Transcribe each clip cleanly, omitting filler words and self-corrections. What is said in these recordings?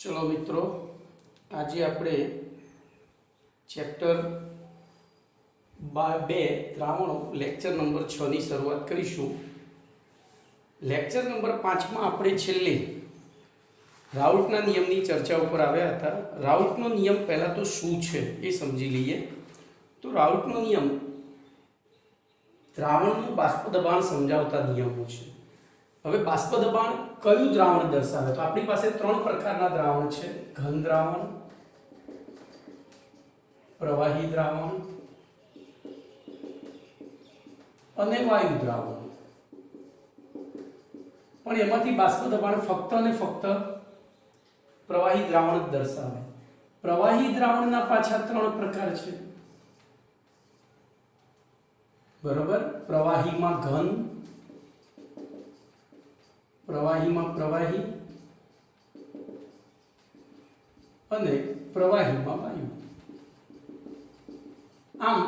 चलो मित्रों, आज આપણે ચેપ્ટર 2 દ્રાવણો લેક્ચર નંબર 6 ની શરૂઆત કરીશું। લેક્ચર નંબર 5 માં આપણે છેલ્લે રાઉલ્ટના નિયમની ચર્ચા ઉપર આવ્યા હતા। રાઉલ્ટનો નિયમ પહેલા તો શું છે એ સમજી લઈએ। તો રાઉલ્ટનો નિયમ દ્રાવણનું બાષ્પ દબાણ સમજાવતા નિયમો છે। હવે બાષ્પ દબાણ કયું દ્રાવણ દર્શાવે? તો આપણી પાસે ત્રણ પ્રકારના દ્રાવણ છે: ઘન દ્રાવણ, પ્રવાહી દ્રાવણ અને વાયુ દ્રાવણ। પણ એમાંથી બાષ્પ દબાણ ફક્ત અને ફક્ત પ્રવાહી દ્રાવણ જ દર્શાવે। પ્રવાહી દ્રાવણના પાછા ત્રણ પ્રકાર છે, બરોબર? પ્રવાહીમાં ઘન, પ્રવાહીમાં પ્રવાહી અને પ્રવાહીમાં વાયુ। આમ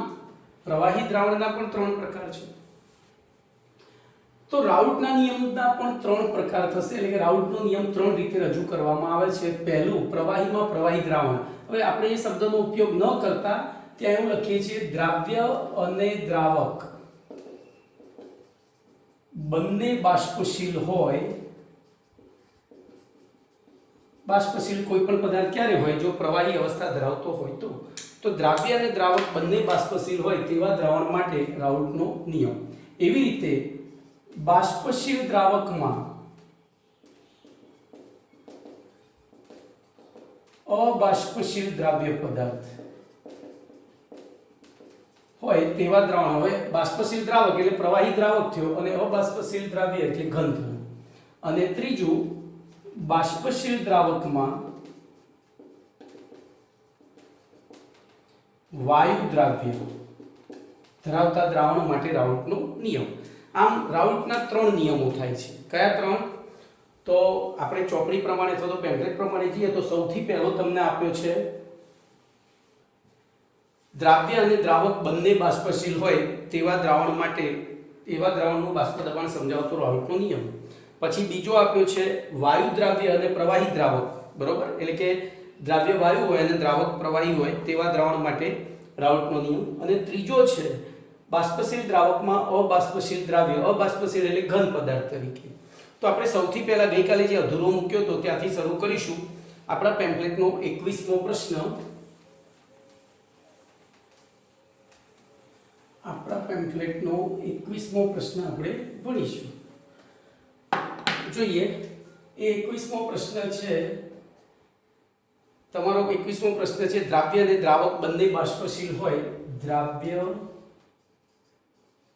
પ્રવાહી દ્રાવણના પણ ત્રણ પ્રકાર છે। તો રાઉલ્ટના નિયમના પણ ત્રણ પ્રકાર થશે, એટલે કે રાઉલ્ટનો નિયમ ત્રણ રીતે રજૂ કરવામાં આવે છે। પહેલું, પ્રવાહીમાં પ્રવાહી દ્રાવણ। હવે આપણે એ શબ્દનો ઉપયોગ ન કરતા ત્યાં એવું લખીએ છીએ: દ્રાવ્ય અને દ્રાવક બંને બાષ્પશીલ હોય। બાષ્પશીલ કોઈ પણ પદાર્થ ક્યારે હોય? જો પ્રવાહી અવસ્થા ધરાવતો હોય તો દ્રાવ્ય અને દ્રાવક બંને બાષ્પશીલ હોય તેવા દ્રાવણ માટે રાઉલ્ટનો નિયમ। એવી રીતે બાષ્પશીલ દ્રાવકમાં અબાષ્પશીલ દ્રાવ્ય પદાર્થ હોય તેવા દ્રાવણ। હવે બાષ્પશીલ દ્રાવક એટલે પ્રવાહી દ્રાવક થયો, અને અબાષ્પશીલ દ્રાવ્ય એટલે ઘન થયું। અને ત્રીજું, બાષ્પશીલ દ્રાવકમાં વાયુ દ્રાવ્ય ધરાવતા દ્રાવણો માટે રાઉલ્ટનો નિયમ। આમ રાઉલ્ટના ત્રણ નિયમો થાય છે। કયા ત્રણ? તો આપણે ચોપડી પ્રમાણે અથવા તો પેમ્ફલેટ પ્રમાણે જઈએ તો સૌથી પહેલો તમને આપ્યો છે દ્રાવ્ય અને દ્રાવક બંને બાષ્પશીલ હોય તેવા દ્રાવણ માટે એવા દ્રાવણનું બાષ્પ દબાણ સમજાવતો રાઉલ્ટનો નિયમ। પછી બીજો આપ્યો છે વાયુ દ્રાવ્ય અને પ્રવાહી દ્રાવક, બરોબર? એટલે કે દ્રાવ્ય વાયુ હોય અને દ્રાવક પ્રવાહી હોય તેવા દ્રાવણ માટે રાઉલ્ટનો નિયમ। અને ત્રીજો છે બાષ્પશીલ દ્રાવકમાં અબાષ્પશીલ દ્રાવ્ય, અબાષ્પશીલ એટલે ઘન પદાર્થ તરીકે। તો આપણે સૌથી પહેલા ગઈકાલે જે અધૂરો મૂક્યો તો ત્યાંથી શરૂ કરીશું। આપણા પેમ્ફલેટનો 21મો પ્રશ્ન, આપણા પેમ્ફલેટનો 21મો પ્રશ્ન આપણે ભણીશું। જોઈએ, એ 21મો પ્રશ્ન છે તમારો 21મો પ્રશ્ન છે દ્રાવ્ય અને દ્રાવક બંને બાષ્પશીલ હોય, દ્રાવ્ય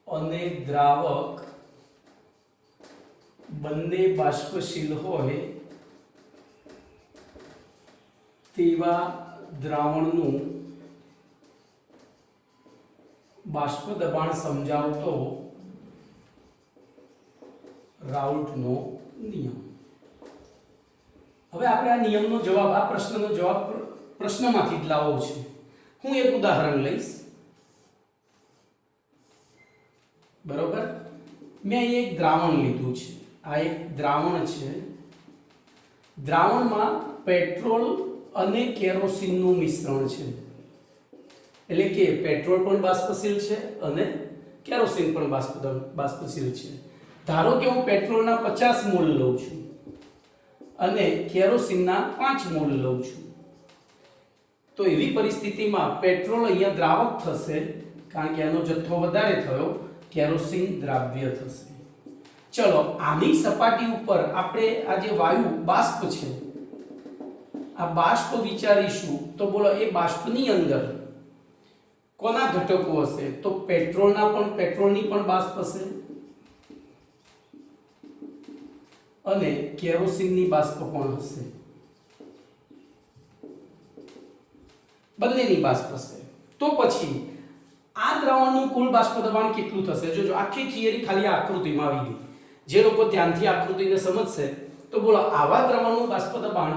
અને દ્રાવક બંને બાષ્પશીલ હોય તેવા દ્રાવણનું બાષ્પ દબાણ સમજાવતો રાઉલ્ટનો નિયમ। હવે આપણે આ નિયમનો જવાબ, આ પ્રશ્નનો જવાબ પ્રશ્નમાંથી જ લાવવો છે। હું એક ઉદાહરણ લઈશ, બરોબર? મેં અહીં એક દ્રાવણ લીધું છે, આ એક દ્રાવણ છે। દ્રાવણમાં પેટ્રોલ અને કેરોસીનનું મિશ્રણ છે, એટલે કે પેટ્રોલ પણ બાષ્પશીલ છે અને કેરોસીન પણ બાષ્પશીલ છે। ધારો કે હું પેટ્રોલના 50 મોલ લઉં છું અને કેરોસીનના 5 મોલ લઉં છું, તો એવી પરિસ્થિતિમાં પેટ્રોલ અહીંયા દ્રાવક થશે કારણ કે એનો જથ્થો વધારે થયો, કેરોસીન દ્રાવ્ય થશે। ચલો, આની સપાટી ઉપર આપણે આ જે વાયુ બાષ્પ છે આ બાષ્પ વિચારીશું તો બોલો, એ બાષ્પની અંદર કોના ઘટકો હશે? તો પેટ્રોલની પણ બાષ્પ હશે અને કેરોસીનની બાષ્પ પણ હશે, બંનેની બાષ્પ હશે। તો પછી આ દ્રાવણનું કુલ બાષ્પ દબાણ કેટલું થશે? જોજો, આખી થિયરી ખાલી આ આકૃતિમાં આવી ગઈ। જે લોકો ધ્યાનથી આકૃતિને સમજશે તો બોલો, આવા દ્રાવણનું બાષ્પ દબાણ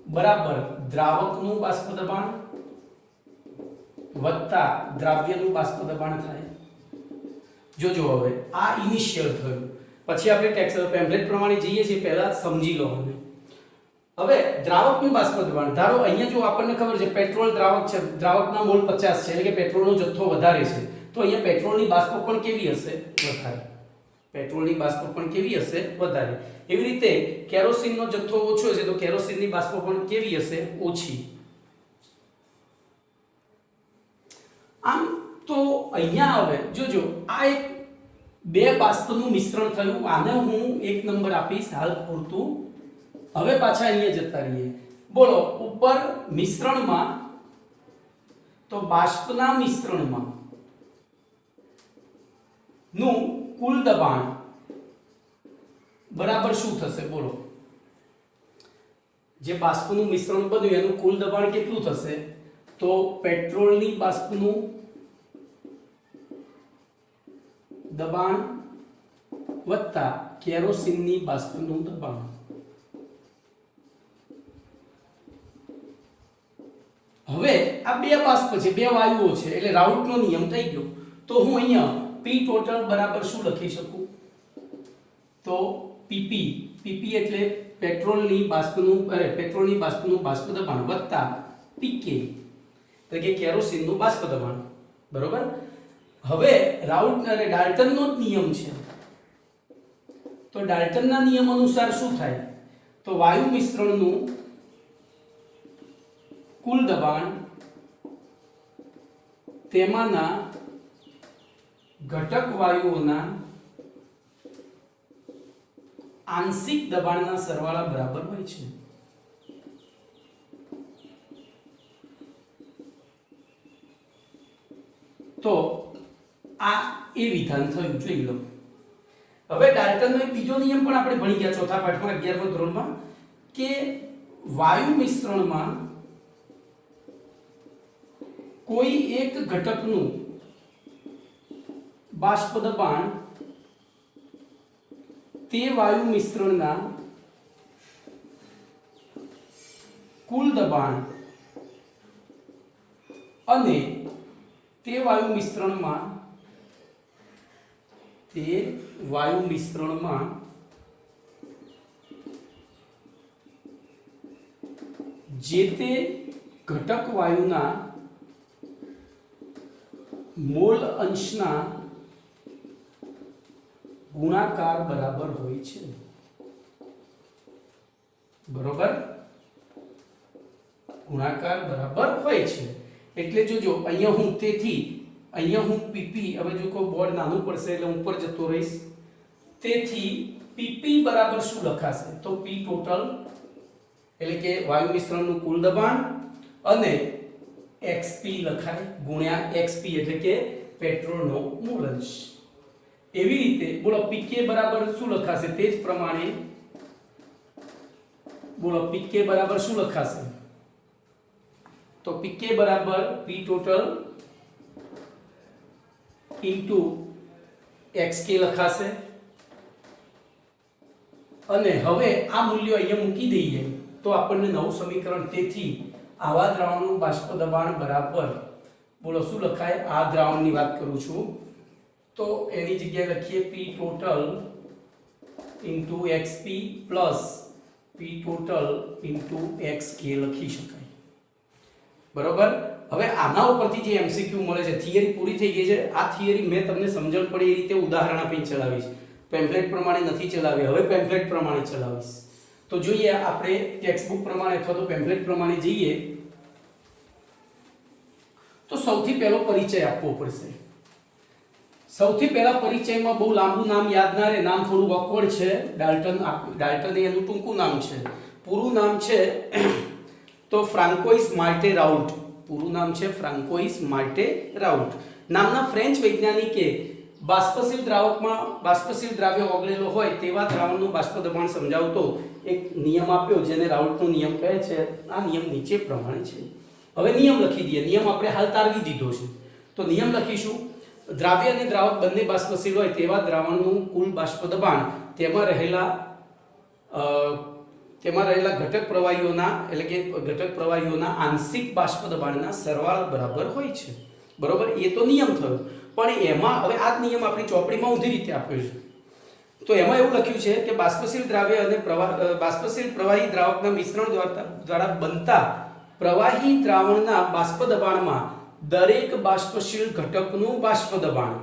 બરાબર દ્રાવકનું બાષ્પ દબાણ વત્તા દ્રાવ્યનું બાષ્પ દબાણ થાય। જોજો, હવે આ ઇનિશિયલ થયું, પછી આપણે ટેક્સ્ટ પેમ્ફલેટ પ્રમાણે જઈએ છીએ, પહેલા સમજી લો। હવે હવે દ્રાવકનું બાષ્પ દબાણ, ધારો અહીંયા જો આપણને ખબર છે પેટ્રોલ દ્રાવક છે, દ્રાવકના મોલ 50 છે, એટલે કે પેટ્રોલનો જથ્થો વધારે છે, તો અહીંયા પેટ્રોલની બાષ્પ પણ કેવી હશે? વધારે. પેટ્રોલની બાષ્પ પણ કેવી હશે? વધારે. એવી રીતે કેરોસીનનો જથ્થો ઓછો છે તો કેરોસીનની બાષ્પ પણ કેવી હશે? ઓછી. આમ તો અહીંયા હવે જોજો આ એક બે બાષ્પનું મિશ્રણ થયું, આને હું 1 નંબર આપીશ હાલ પૂરતું. હવે પાછા અહીંયા જતા રહીએ. બોલો ઉપર મિશ્રણમાં, તો બાષ્પના મિશ્રણમાં નું કુલ દબાણ બરાબર શું થશે? બોલો જે બાષ્પનું મિશ્રણ બન્યું એનું કુલ દબાણ કેટલું થશે? તો પેટ્રોલની બાષ્પનું દબાણ વત્તા કેરોસીનની બાષ્પનું દબાણ. હવે આ બે બાષ્પ છે, બે વાયુઓ છે, એટલે રાઉટનો નિયમ થઈ ગયો. તો હું અહીંયા P ટોટલ બરાબર શું લખી શકું? તો PP, PP એટલે પેટ્રોલની બાષ્પનું બાષ્પ દબાણ વત્તા PK એટલે કે કેરોસીનનું બાષ્પ દબાણ. બરોબર. હવે રાઉટ અને ડાલ્ટનનો જ નિયમ છે, તો ડાલ્ટનના નિયમ અનુસાર શું થાય? તો વાયુ મિશ્રણનું કુલ દબાણ તેમાંના ઘટક વાયુઓના આંશિક દબાણના સરવાળા બરાબર હોય છે. તો આ એ વિધાન થયું, જોઈ લો. હવે ડાલ્ટનનો એક બીજો નિયમ પણ આપણે ભણી ગયા ચોથા પાઠમાં 11મા ધોરણમાં, કે વાયુ મિશ્રણમાં કોઈ એક ઘટકનું બાષ્પ દબાણ તે વાયુ મિશ્રણના કુલ દબાણ અને તે વાયુ મિશ્રણમાં જે તે ઘટક વાયુના મોલ અંશના ગુણાકાર બરાબર હોય છે. બરોબર, ગુણાકાર બરાબર હોય છે. એટલે જોજો અહીંયા હું PP, હવે જો કોઈ બોર્ડ નાનું પડશે એટલે ઉપર જતો રહીશ. તેથી PP બરાબર શું લખાશે? તો P ટોટલ એટલે કે વાયુ મિશ્રણનું કુલ દબાણ અને XP લખાય ગુણ્યા XP એટલે કે પેટ્રોલનો મોલ અંશ. એવી રીતે બોલો PK બરાબર શું લખાશે? તે જ પ્રમાણે બોલો PK બરાબર શું લખાશે? તો PK બરાબર P ટોટલ ઇન્ટુ XK લખાશે. અને હવે આ મૂલ્યો અહીંયા મૂકી દઈએ તો આપણને નવું સમીકરણ, તેથી આવા દ્રાવણનું બાષ્પ દબાણ બરાબર બોલો શું લખાય? આ દ્રાવણની વાત કરું છું તો એની જગ્યાએ લખીએ P total into XP plus P total into XK લખી શકાય. બરોબર. હવે આના ઉપરથી જે MCQ મળે છે, થિયરી પૂરી થઈ ગઈ છે. આ થિયરી મેં તમને સમજણ પડે એ રીતે ઉદાહરણ આપીને ચલાવીશ, પેમ્ફલેટ પ્રમાણે નથી ચલાવી. હવે પેમ્ફલેટ પ્રમાણે ચલાવીશ. તો જોઈએ આપણે ટેક્સ્ટબુક પ્રમાણે અથવા તો પેમ્ફલેટ પ્રમાણે જઈએ તો સૌથી પહેલો પરિચય આપવો પડશે. સૌથી પહેલા પરિચયમાં બહુ લાંબુ નામ યાદ ના રહે, નામ થોડું ઓકવર્ડ છે. ડાલ્ટન એનું ટૂંકું નામ છે. પૂરું નામ છે તો ફ્રાન્કોઇસ માર્ટે રાઉલ્ટ. પૂરું નામ છે ફ્રાન્કોઇસ માર્ટે રાઉલ્ટ નામના ફ્રેન્ચ વૈજ્ઞાનિકે બાષ્પશીલ દ્રાવકમાં બાષ્પશીલ દ્રાવ્ય ઓગળેલો હોય તેવા દ્રાવણનું બાષ્પ દબાણ સમજાવતો એક નિયમ આપ્યો, જેને રાઉલ્ટનો નિયમ કહે છે. આ નિયમ નીચે પ્રમાણે છે. હવે નિયમ લખી દઈએ. નિયમ આપણે હાલ તારવી દીધો છે, તો નિયમ લખીશું. દ્રાવ્ય અને દ્રાવક બંને બાષ્પશીલ હોય તેવા દ્રાવણનું કુલ બાષ્પ દબાણ તેમાં રહેલા ઘટક પ્રવાહીઓના એટલે કે ઘટક પ્રવાહીઓના આંશિક બાષ્પ દબાણના સરવાળા બરાબર હોય છે. બરોબર, એ તો નિયમ થયો. પણ એમાં હવે આ જ નિયમ આપણી ચોપડીમાં ઊંધી રીતે આપ્યો છે. તો એમાં એવું લખ્યું છે કે બાષ્પશીલ દ્રાવ્ય અને બાષ્પશીલ પ્રવાહી દ્રાવકના મિશ્રણ દ્વારા બનતા પ્રવાહી દ્રાવણના બાષ્પ દબાણમાં દરેક બાષ્પશીલ ઘટકનું બાષ્પ દબાણ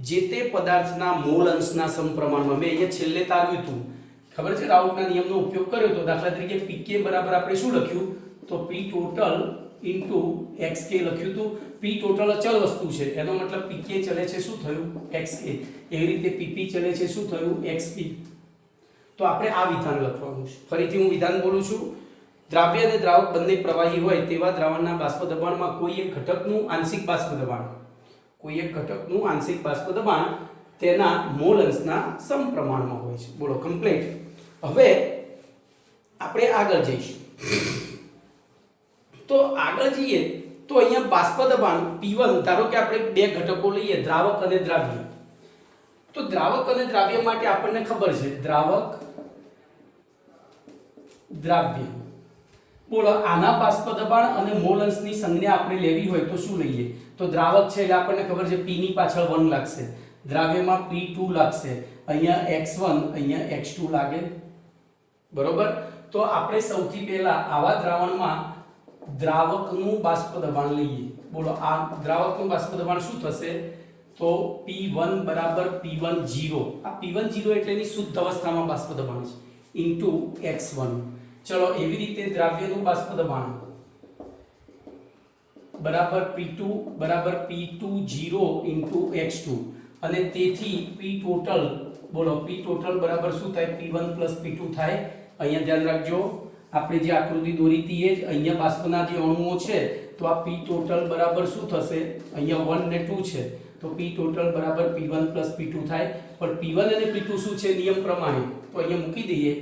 જે તે પદાર્થના મોલ અંશના સમપ્રમાણમાં, મેં અહીંયા છેલ્લે તારવ્યું હતું, ખબર છે, રાઉટના નિયમનો ઉપયોગ કર્યો તો. દાખલા તરીકે pk બરાબર આપણે શું લખ્યું, તો p total into xk લખ્યું હતું. p total અચળ વસ્તુ છે, એનો મતલબ pk ચલે છે શું થયું, xk. એવી રીતે pp ચલે છે શું થયું, xp. તો આપણે આ વિધાન લખવાનું છે. ફરીથી હું વિધાન બોલું છું. દ્રાવ્ય અને દ્રાવક બંને પ્રવાહી હોય તેવા દ્રાવણના બાષ્પ દબાણમાં કોઈ એક ઘટકનું આંશિક બાષ્પ દબાણ તેના મોલ અંશના સમપ્રમાણમાં હોય છે. બોલો, કમ્પ્લીટ. હવે આપણે આગળ જઈશું. તો આગળ જઈએ તો અહીંયા બાષ્પ દબાણ P1, ધારો કે આપણે બે ઘટકો લઈએ, દ્રાવક અને દ્રાવ્ય. તો દ્રાવક અને દ્રાવ્ય માટે આપણને ખબર છે, દ્રાવક દ્રાવ્ય. બોલો, આના બાષ્પ દબાણ અને મોલ અંશની સંજ્ઞા આપણે લેવી હોય તો શું લઈએ, તો દ્રાવક છે એટલે આપણને ખબર છે P ની પાછળ 1 લાગશે, દ્રાવ્યમાં P2 લાગશે, અહીંયા x1 અહીંયા x2 લાગે, બરોબર. તો આપણે સૌથી પહેલા આવા દ્રાવણમાં દ્રાવકનું બાષ્પ દબાણ લઈએ. બોલો, આ દ્રાવકનું બાષ્પ દબાણ શું થશે, તો P1 બરાબર P10. આ P10 એટલે એની શુદ્ધ અવસ્થામાં બાષ્પ દબાણ છે, ઇન્ટુ x1. ચલો, એવી રીતે દ્રાવ્યનું બાષ્પ દબાણ બરાબર P2 બરાબર P20 ઇન્ટુ x2, અને તેથી P total, બોલો, P total બરાબર શું થાય, P1 પ્લસ P2 થાય. અહીંયા ધ્યાન રાખજો, આપણે જે આકૃતિ દોરી હતી એ જ, અહીંયા બાષ્પના જે અણુઓ છે, તો આ P total બરાબર શું થશે, અહીંયા 1 ને 2 છે, તો P total બરાબર P1 પ્લસ P2 થાય. પણ P1 અને P2 શું છે, નિયમ પ્રમાણે, તો અહીંયા મૂકી દઈએ,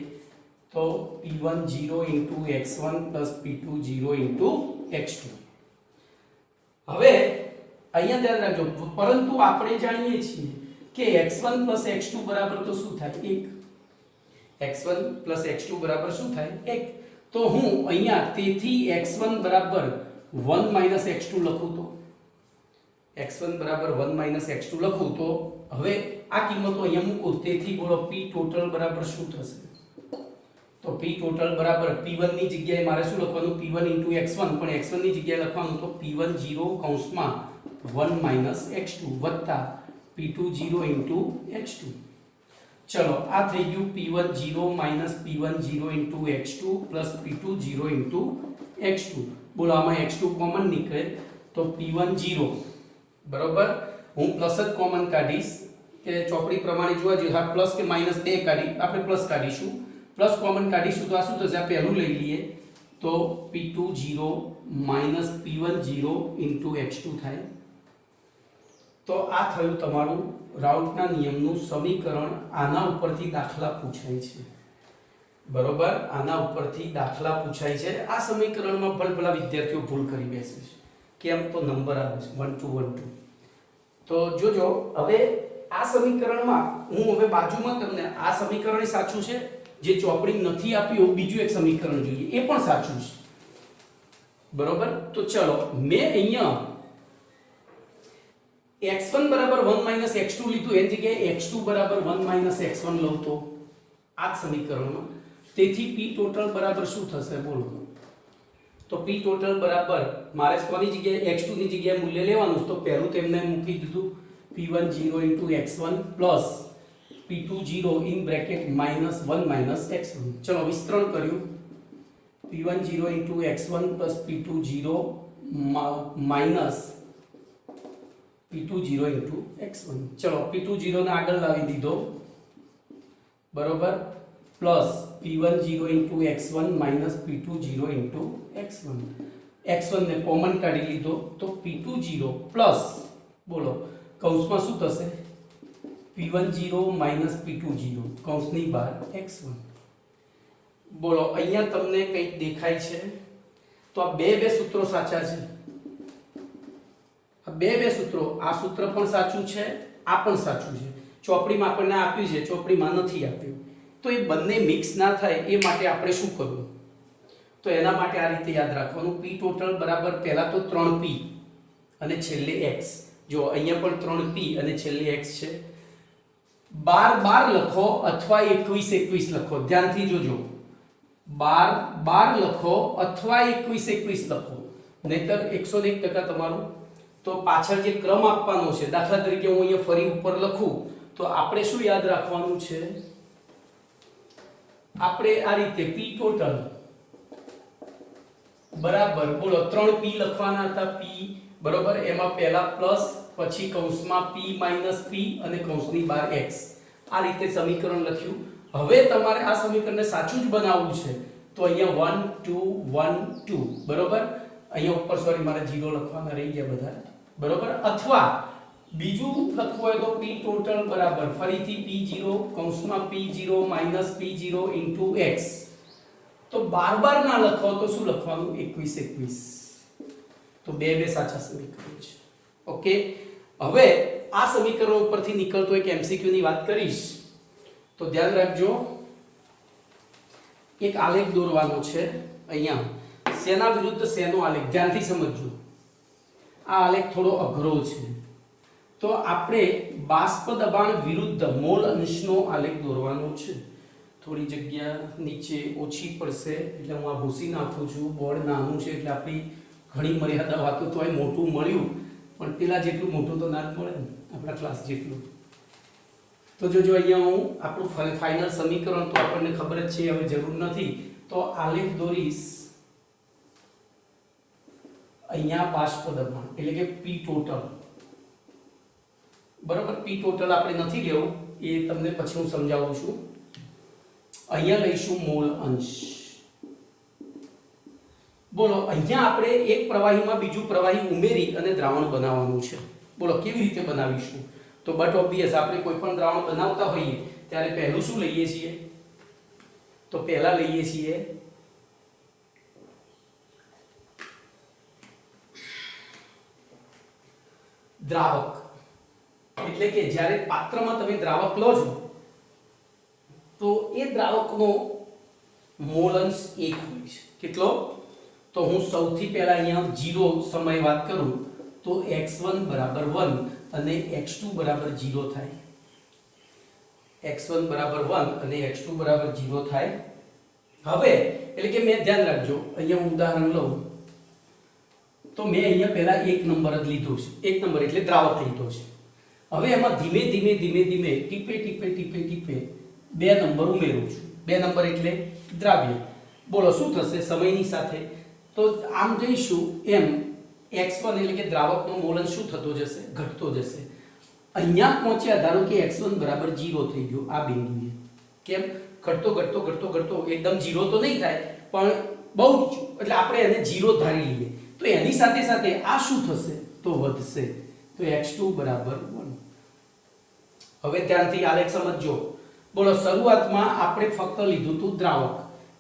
તો P10 into x1 plus P20 into x2. હવે અહીંયા ધ્યાન રાખજો, પરંતુ આપણે જાણીએ છીએ કે x1 પ્લસ x2 બરાબર તો શું થાય, 1. x1 પ્લસ x2 બરાબર શું થાય, 1. તો હું અહીંયા તેથી x1 બરાબર 1 માઈનસ x2 લખું, તો x1 બરાબર 1 માઈનસ x2 લખું, તો હવે આ કિંમતો અહીંયા મૂકું, તેથી બોલો P total બરાબર શું થશે, તો P total બરાબર P1 ની જગ્યાએ મારે શું લખવાનું, P1 into x1, પણ x1 ની જગ્યાએ લખવાનું તો P10 કૌંસમાં 1 માઈનસ x2 વત્તા P20 into x2. ચલો, આ થઈ ગયું P10 minus P10 into x2 plus P20 into x2. બોલો, આમાં x2 કોમન નીકળે તો P10, બરોબર. હું પ્લસ જ કોમન કાઢીશ કે ચોપડી પ્રમાણે જોવા જોઈએ, હા પ્લસ કે માઈનસ બે કાઢી, આપણે પ્લસ કાઢીશું, પ્લસ કોમન કાઢીશું તો આ શું થશે, આ પહેલું લઈ લઈએ તો P20 minus P10 into x2 થાય. તો આ થયું તમારું રાઉટના નિયમનું સમીકરણ. આના ઉપરથી દાખલા પૂછાય છે, બરોબર, આના ઉપરથી દાખલા પૂછાય છે. આ સમીકરણમાં ભલભલા વિદ્યાર્થીઓ ભૂલ કરી બેસે છે, કેમ, તો નંબર આવે છે 1 2 1 2. તો જોજો, હવે આ સમીકરણમાં હું હવે બાજુમાં તમને આ સમીકરણ સાચું છે, જે ચોપડી નથી આપ્યું બીજું એક સમીકરણ જોઈએ, એ પણ સાચું છે, બરોબર. તો ચલો, મેં અહીંયા x1 બરાબર 1 માઈનસ x2 લીધું, એની જગ્યાએ x2 બરાબર 1 માઈનસ x1 લઉં તો આ સમીકરણમાં, તેથી P total બરાબર શું થશે, બોલો. તો P total બરાબર મારે કોની જગ્યાએ, x2 ની જગ્યાએ મૂલ્ય લેવાનું, તો પહેલું તેમને મૂકી દીધું P10 into x1 plus P20 in bracket minus 1 minus x1. ચલો, વિસ્તરણ કર્યું, P10 into x1 plus P20 minus P20 into x1. ચલો, P20 ને આગળ લાવી દીધો, બરોબર, plus P10 into x1 minus P20 into x1. x1 ને કોમન કાઢી લીધો તો P20 પ્લસ, બોલો, કૌંસમાં શું થશે, P10 minus P20 કૌંસની બહાર x1. બોલો, અહીંયા તમને કંઈક દેખાય છે, તો આ બે સૂત્રો સાચા છે, આ બે સૂત્રો, આ સૂત્ર પણ સાચું છે, આ પણ સાચું છે. ચોપડીમાં આપણને આપ્યું છે, ચોપડીમાં નથી આપ્યું, તો એ બંને મિક્સ ના થાય એ માટે આપણે શું કરવું, તો એના માટે આ રીતે યાદ રાખવાનું, P total બરાબર પહેલા તો 3P અને છેલ્લે x. જો અહીંયા પણ 3P અને છેલ્લે x છે, 12 લખો અથવા 21 લખો, ધ્યાનથી જોજો, 12 લખો અથવા 21 લખો, નહીતર 101% તમારું. તો પાછળ જે ક્રમ આપવાનો છે, દાખલા તરીકે હું અહીંયા ફરી ઉપર લખું તો આપણે શું યાદ રાખવાનું છે, આપણે આ રીતે p ટોટલ બરાબર, બોલો 3p લખવાના હતા, p બરાબર, એમાં પહેલા પ્લસ, પછી કૌંસમાં p - p અને કૌંસની બહાર x, આ રીતે સમીકરણ લખ્યું. હવે તમારે આ સમીકરણને સાચું જ બનાવવું છે તો અહીંયા 1 2 1 2 બરાબર, અહીંયા ઉપર સોરી મારે 0 લખવાના રહી ગયા બધા બરાબર, અથવા બીજું લખવું હોય તો p ટોટલ બરાબર ફરીથી p0 કૌંસમાં p0 - p0 * x. તો 12 ના લખો તો શું લખવાનું, 21 તો બે સાચા સમીકરણો છે. ઓકે, હવે આ સમીકરણો ઉપરથી નીકળતો એક એમસીક્યુ ની વાત કરીશ તો ધ્યાન રાખજો. એક આલેખ દોરવાનો છે અહીંયા, શેના વિરુદ્ધ શેનો આલેખ, ધ્યાનથી સમજજો. આ આલેખ થોડો અઘરો છે, તો આપણે બાષ્પ દબાણ વિરુદ્ધ મોલ અંશનો આલેખ દોરવાનો છે. થોડી જગ્યા નીચે ઓછી પડશે એટલે હું આ ભૂસી નાખું છું, બોર્ડ નાનું છે એટલે આપણી ઘણી મર્યાદા વાતો તો અહીં મોટું મળ્યું, પણ પેલા જેટલું મોટું તો ના જ મળે ને, આપણા ક્લાસ જેટલું. તો જોજો અહીંયા હું આપણું ફાઇનલ સમીકરણ તો આપણને ખબર જ છે, હવે જરૂર નથી, તો આલેખ દોરીશ અહીંયા બાષ્પ દબાણ એટલે કે p ટોટલ બરાબર. p ટોટલ આપણે નથી લેવું, એ તમને પછી હું સમજાવું છું. અહીંયા લઈશું મોલ અંશ. બોલો, અહીંયા આપણે એક પ્રવાહીમાં બીજું પ્રવાહી ઉમેરી અને દ્રાવણ બનાવવાનું છે. બોલો કેવી રીતે બનાવીશું, તો બટ ઓબ્વિયસ આપણે કોઈ પણ દ્રાવણ બનાવતા હોઈએ ત્યારે પહેલું શું લઈએ છીએ, તો પહેલા લઈએ છીએ દ્રાવક. એટલે કે જ્યારે પાત્રમાં તમે દ્રાવક લો છો તો એ દ્રાવકનો મોલ અંશ 1 હોય છે. કેટલો, તો હું સૌથી પહેલા અહીંયા 0 સમય વાત કરું તો x1 = 1 અને x2 = 0 થાય. x1 = 1 અને x2 = 0 થાય. હવે એટલે કે મેં ધ્યાન રાખજો, અહીંયા હું ઉદાહરણ લઉં તો મેં અહીંયા પહેલા 1 નંબર જ લીધો છે, 1 નંબર એટલે દ્રાવક લીધો છે. હવે એમાં ધીમે ધીમે ટીપે 2 નંબર ઉમેરું છું. 2 નંબર એટલે દ્રાવ્ય. બોલો શું થશે સમયની સાથે, તો આમ જઈશું એમ x1 એટલે કે દ્રાવકનો મોલ અંશ શું થતો જશે, ઘટતો જશે. અહીંયા પહોંચ્યા ધારો કે x1 = 0 થઈ ગયો આ બિંદુએ. કેમ, ઘટતો એકદમ 0 તો નહીં થાય પણ બહુ જ, એટલે આપણે એને 0 ધારી લઈએ. તો એની સાથે સાથે આ શું થશે, તો વધશે, તો x2 = 1. હવે ધ્યાનથી આલેખ સમજજો. બોલો, શરૂઆતમાં આપણે ફક્ત લીધું હતું દ્રાવક,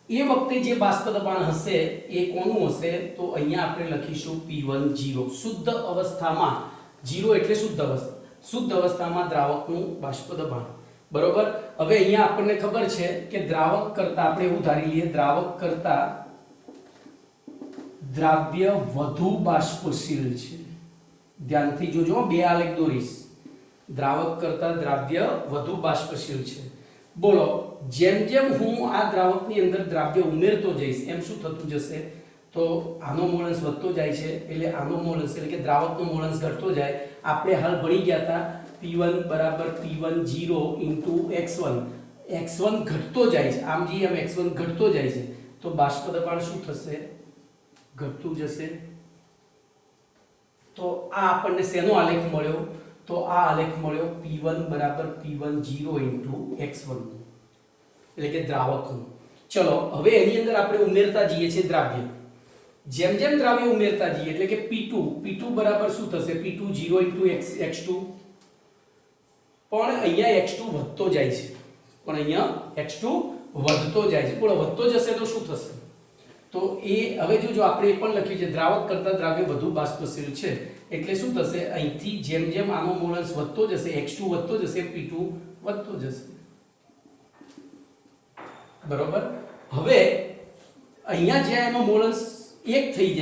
એ વખતે જે બાષ્પ દબાણ હશે એ કોનું હશે, તો અહીંયા આપણે લખીશું P1 0. શુદ્ધ અવસ્થામાં 0 એટલે શુદ્ધ અવસ્થામાં દ્રાવકનું બાષ્પ દબાણ બરોબર. હવે અહીંયા આપણને ખબર છે કે દ્રાવક કરતા આપણે એવું ધારી લઈએ, દ્રાવક કરતા દ્રાવ્ય વધુ બાષ્પશીલ છે. ધ્યાનથી જોજો, બે આલેખ દોરીશ, દ્રાવક કરતા દ્રાવ્ય વધુ બાષ્પશીલ છે. બોલો, જેમ જેમ હું આ દ્રાવકની અંદર દ્રાવ્ય ઉમેરતો જઈશ એમ શું થતું જશે, તો આનો મોલંશ વધતો જાય છે એટલે આનો મોલંશ એટલે કે દ્રાવકનો મોલંશ ઘટતો જાય. આપણે હાલ ભણી ગયા હતા P1 = P1 0 * x1. x1 ઘટતો જાય છે, આમ જેમ x1 ઘટતો જાય છે તો બાષ્પ દબાણ શું થશે, ઘટતું જશે. તો આ આપણને શેનો આલેખ મળ્યો, તો આ આલેખ મળ્યો P1 = P1 0 * x1 એટલે કે દ્રાવકનો. ચલો હવે એની અંદર આપણે ઉમેરતા જઈએ છીએ દ્રાવ્ય. જેમ જેમ દ્રાવ્ય ઉમેરતા જઈએ એટલે કે P2 બરાબર શું થશે, P2 0 * x2. પણ અહીંયા x2 વધતો જાય છે, વધતો જાય છે. બોલો, વધતો જશે તો શું થશે, તો એ હવે જો આપણે એ પણ લખ્યું છે દ્રાવક કરતા દ્રાવ્ય વધુ બાષ્પશીલ છે એટલે શું થશે, અહીંથી જેમ જેમ આનો મોલંશ વધતો જશે x2 વધતો જશે, P2 વધતો જશે બરોબર. હવે અહીંયા જ્યાં એનો મોલંશ 1 થઈ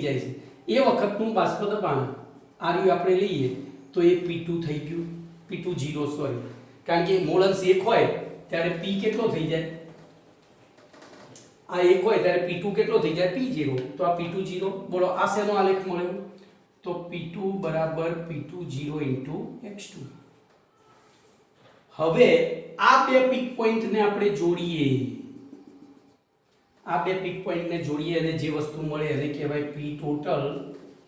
જાય છે, એ વખતનું બાષ્પ દબાણ આ રહ્યું આપણે લઈએ તો એ P2 થઈ ગયું, P2 0 સોરી, કારણ કે મોલ અંશ 1 હોય ત્યારે P કેટલો થઈ જાય, આ 1 હોય ત્યારે P2 કેટલો થઈ જાય, P0, તો આ P2 0. બોલો આ શેનો આલેખ મળ્યો, તો P2 બરાબર P2 0 x2. હવે આ બે પીક પોઈન્ટને આપણે જોડીએ, આ બે પીક પોઈન્ટને જોડીએ અને જે વસ્તુ મળે એને કહેવાય P ટોટલ,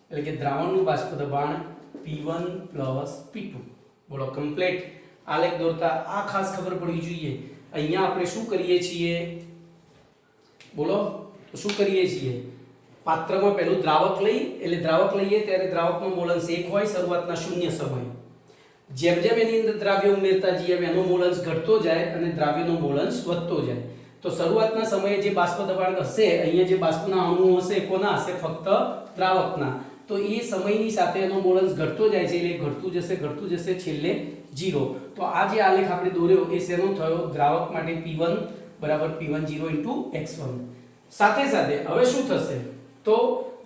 એટલે કે દ્રાવણનું બાષ્પ દબાણ P1 P2. બોલો કમ્પ્લીટ આલેખ દોરતા આ ખાસ ખબર પડવી જોઈએ. અહીંયા આપણે શું કરીએ છીએ, બોલો તો શું કરીએ છીએ, પાત્રમાં પહેલું દ્રાવક લઈ, એટલે દ્રાવક લઈએ ત્યારે દ્રાવકનો મોલ અંશ 1 હોય શરૂઆતના શૂન્ય સમયે. જેમ જેમ એની અંદર દ્રાવ્ય ઉમેરતા જઈએ એનો મોલ અંશ ઘટતો જાય અને દ્રાવ્યનો મોલ અંશ વધતો જાય. તો શરૂઆતના સમયે જે બાષ્પ દબાણ હશે, અહીંયા જે બાષ્પના અણુઓ હશે કોના હશે, ફક્ત દ્રાવકના. તો એ સમયની સાથે એનો મોલ અંશ ઘટતો જાય છે, એટલે ઘટતું જશે છેલ્લે 0. તો આ જે આલેખ આપણે દોર્યો એ શેનો થયો, દ્રાવક માટે P1 બરાબર P1 0 x1. સાથે સાથે હવે શું થશે, તો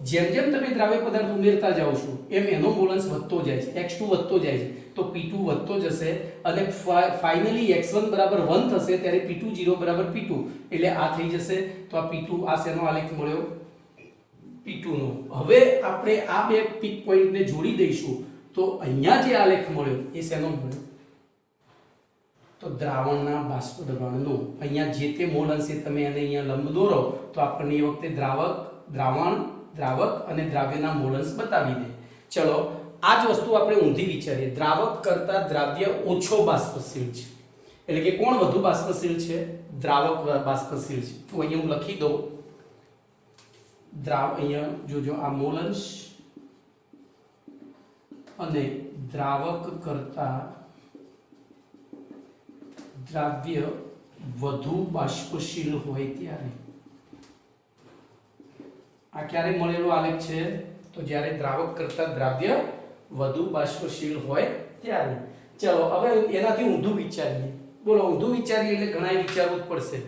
જેમ જેમ તમે દ્રાવ્ય પદાર્થ ઉમેરતા જાઓ છો એમ એનો મોલ અંશ વધતો જાય છે, x2 વધતો જાય છે, તો P2 વધતો જશે અને ફાઇનલી x1 બરાબર 1 થશે ત્યારે P2 0 બરાબર P2, એટલે આ થઈ જશે. તો આ P2, આ શેનો આલેખ મળ્યો, P2 નો. હવે આપણે આ બે પીક પોઈન્ટને જોડી દઈશું તો અહીંયા જે આલેખ મળ્યો એ શેનો મળ્યો, તો દ્રાવણના બાષ્પ દબાણનો. અહીંયા જે તે મોલ અંશે તમે એને અહીંયા લંબ દોરો તો આપણને એ વખતે દ્રાવક અને દ્રાવ્યના મોલ અંશ બતાવી દે. ચલો આ જ વસ્તુ આપણે ઊંધી વિચારીએ, દ્રાવક કરતા દ્રાવ્ય ઓછો બાષ્પશીલ છે, એટલે કે કોણ વધુ બાષ્પશીલ છે, દ્રાવક બાષ્પશીલ છે. તો અહીંયા હું લખી દઉં, અહીંયા જોજો આ મોલ અંશ અને દ્રાવક કરતા દ્રાવ્ય વધુ બાષ્પશીલ હોય ત્યારે, આ ક્યારે મળેલો આલેખ છે, તો જ્યારે દ્રાવક કરતા દ્રાવ્ય વધુ બાષ્પશીલ હોય ત્યારે. ચલો હવે એનાથી ઊંધું વિચારીએ. બોલો ઊંધું વિચારીએ એટલે ઘણા વિચારવું જ પડશે.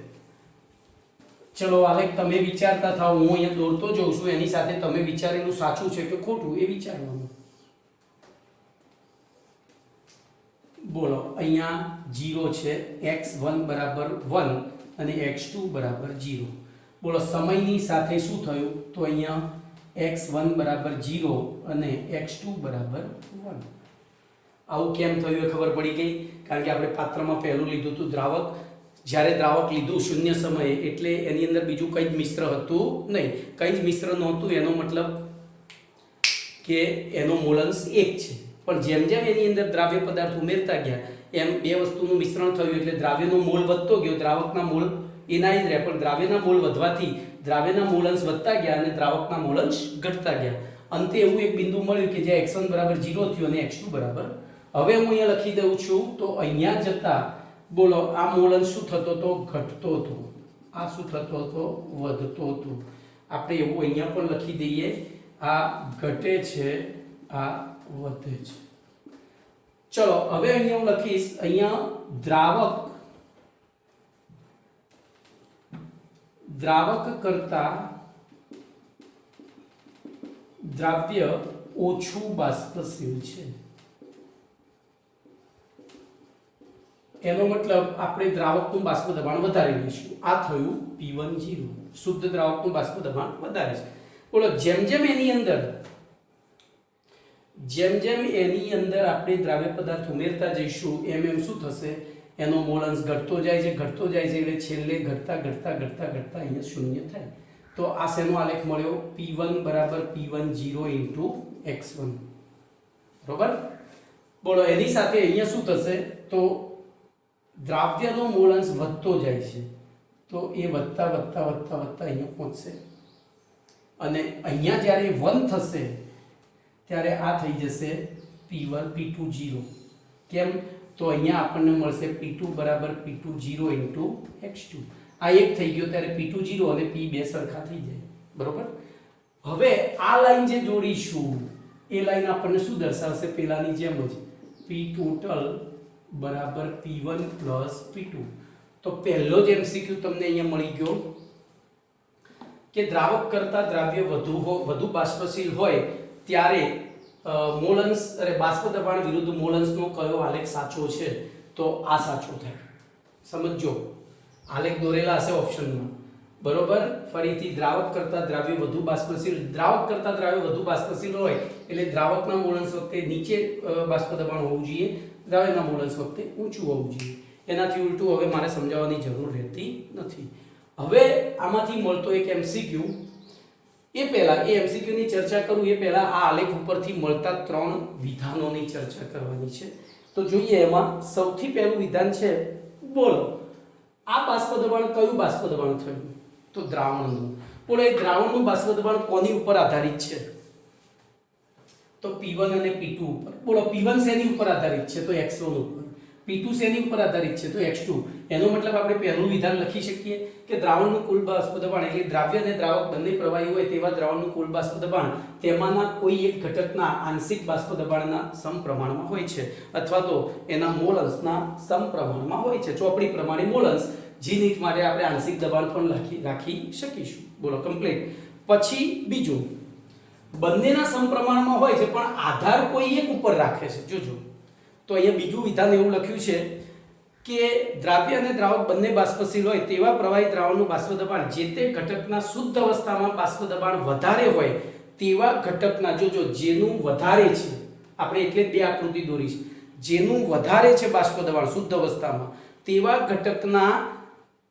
ચલો આલેખ તમે વિચારતા થાઓ, હું અહીંયા દોરતો જઉં છું, એની સાથે તમે વિચારેલું સાચું છે કે ખોટું એ વિચારવાનું. બોલો અહીંયા 0 છે, x1 બરાબર 1 અને x2 બરાબર 0. બોલો સમયની સાથે શું થયું, તો અહીંયા x1 બરાબર 0 અને x2 બરાબર 1. આવું કેમ થયું એ ખબર પડી ગઈ, કારણ કે આપણે પાત્રમાં પહેલું લીધું હતું દ્રાવક. જ્યારે દ્રાવક લીધું શૂન્ય સમયે એટલે એની અંદર બીજું કંઈ જ મિશ્ર હતું નહીં, કંઈ જ મિશ્ર નહોતું, એનો મતલબ કે એનો મોલ અંશ 1 છે. પણ જેમ જેમ એની અંદર દ્રાવ્ય પદાર્થ ઉમેરતા ગયા એમ બે વસ્તુનું મિશ્રણ થયું એટલે દ્રાવ્યનો મોલ વધતો ગયો, દ્રાવકના મોલ એના જ રહે, પણ દ્રાવ્યના મોલ વધવાથી દ્રાવ્યના મોલ અંશ વધતા ગયા અને દ્રાવકના મોલ અંશ ઘટતા ગયા. અંતે એવું એક બિંદુ મળ્યું કે જ્યાં x1 બરાબર 0 થયું અને x2 બરાબર. હવે હું અહીંયા લખી દઉં છું, તો અહીંયા જતા બોલો આ મોલ અંશ શું થતો હતો, ઘટતો હતો, આ શું થતો હતો, વધતો હતો. આપણે એવું અહીંયા પણ લખી દઈએ, આ ઘટે છે, આ વધે છે. ચલો હવે અહીંયા હું લખીશ, અહીંયા દ્રાવક કરતા દ્રાવ્ય ઓછું બાષ્પશીલ છે. એનો મતલબ આપણે દ્રાવકનું બાષ્પ દબાણ વધારી લઈશું. આ થયું P1 0, શુદ્ધ દ્રાવકનું બાષ્પ દબાણ વધારે છે. બોલો જેમ જેમ એની અંદર આપણે દ્રાવ્ય પદાર્થ ઉમેરતા જઈશું એમ શું થશે, એનો મોલ અંશ ઘટતો જાય છે એટલે છેલ્લે ઘટતા અહીંયા શૂન્ય થાય. તો આ શેનો આલેખ મળ્યો, P1 બરાબર P1 0 x1. બરોબર. બોલો એની સાથે અહીંયા શું થશે, તો દ્રાવ્યનો મોલ અંશ વધતો જાય છે, તો એ વધતા અહીંયા પહોંચશે અને અહીંયા જ્યારે 1 થશે ત્યારે આ થઈ જશે P1 P2 0. કેમ, તો અહીંયા આપણને મળશે P2 બરાબર P2 0 x2. આ એક થઈ ગયો ત્યારે P2 0 અને P બે સરખા થઈ જાય. બરોબર. હવે આ લાઈન જે જોડીશું એ લાઈન આપણને શું દર્શાવશે, પેલાની જેમ જ P ટોટલ બરાબર P1 P2. તો પહેલો જ MCQ તમને અહીંયા મળી ગયો કે દ્રાવક કરતા દ્રાવ્ય વધુ બાષ્પશીલ હોય ત્યારે મોલન્સ અરે બાષ્પ દબાણ વિરુદ્ધ મોલન્સનો કયો આલેખ સાચો છે? તો આ સાચો થાય. સમજો, આલેખ દોરેલા હશે ઓપ્શનમાં, બરોબર. ફરીથી દ્રાવક કરતા દ્રાવ્ય વધુ બાષ્પશીલ, દ્રાવક કરતા દ્રાવ્ય વધુ બાષ્પશીલ હોય એટલે દ્રાવકના મોલન્સ વખતે નીચે બાષ્પ દબાણ હોવું જોઈએ, દ્રાવ્યના મોલન્સ વખતે ઊંચું હોવું જોઈએ. એનાથી ઉલટું હવે મારે સમજાવવાની જરૂર રહેતી નથી. હવે આમાંથી મળતો એક એમસીક્યુ, એ પહેલા એ એમસીક્યુ ની ચર્ચા કરું એ પહેલા આ આલેખ ઉપરથી મળતા 3 વિધાનોની ચર્ચા કરવાની છે. તો જોઈએ, એમાં સૌથી પહેલું વિધાન છે, બોલો આ બાષ્પ દબાણ કયું બાષ્પ દબાણ થયું? તો દ્રાવણનું. બોલો એ દ્રાવણનું બાષ્પ દબાણ કોની ઉપર આધારિત છે? તો P1 અને P2 ઉપર. બોલો P1 શેની ઉપર આધારિત છે? તો X1 ઉપર. P2 શેની ઉપર આધારિત છે? તો X2. એનો મતલબ આપણે પહેલું વિધાન લખી શકીએ કે દ્રાવણનું કુલ બાષ્પ દબાણ એટલે દ્રાવ્ય અને દ્રાવક બંને પ્રવાહી હોય તેવા દ્રાવણનું કુલ બાષ્પ દબાણ તેમાંના કોઈ એક ઘટકના આંશિક બાષ્પ દબાણના સમપ્રમાણમાં હોય છે અથવા તો એના મોલન્સના સમપ્રમાણમાં હોય છે. ચોપડી પ્રમાણે મોલન્સ જીનિટ માટે આપણે આંશિક દબાણ પણ રાખી શકીશું. બોલો કમ્પ્લીટ. પછી બીજું, બંનેના સમપ્રમાણમાં હોય છે પણ આધાર કોઈ એક ઉપર રાખે છે. જોજો, તો અહીંયા બીજું વિધાન એવું લખ્યું છે કે દ્રાવ્ય અને દ્રાવક બંને બાષ્પશીલ હોય તેવા પ્રવાહી દ્રાવણનું બાષ્પ દબાણ જે તે ઘટકના શુદ્ધ અવસ્થામાં બાષ્પ દબાણ વધારે હોય તેવા ઘટકના, જોજો જેનું વધારે છે, આપણે એટલે બે આકૃતિ દોરી છે, જેનું વધારે છે બાષ્પ દબાણ શુદ્ધ અવસ્થામાં તેવા ઘટકના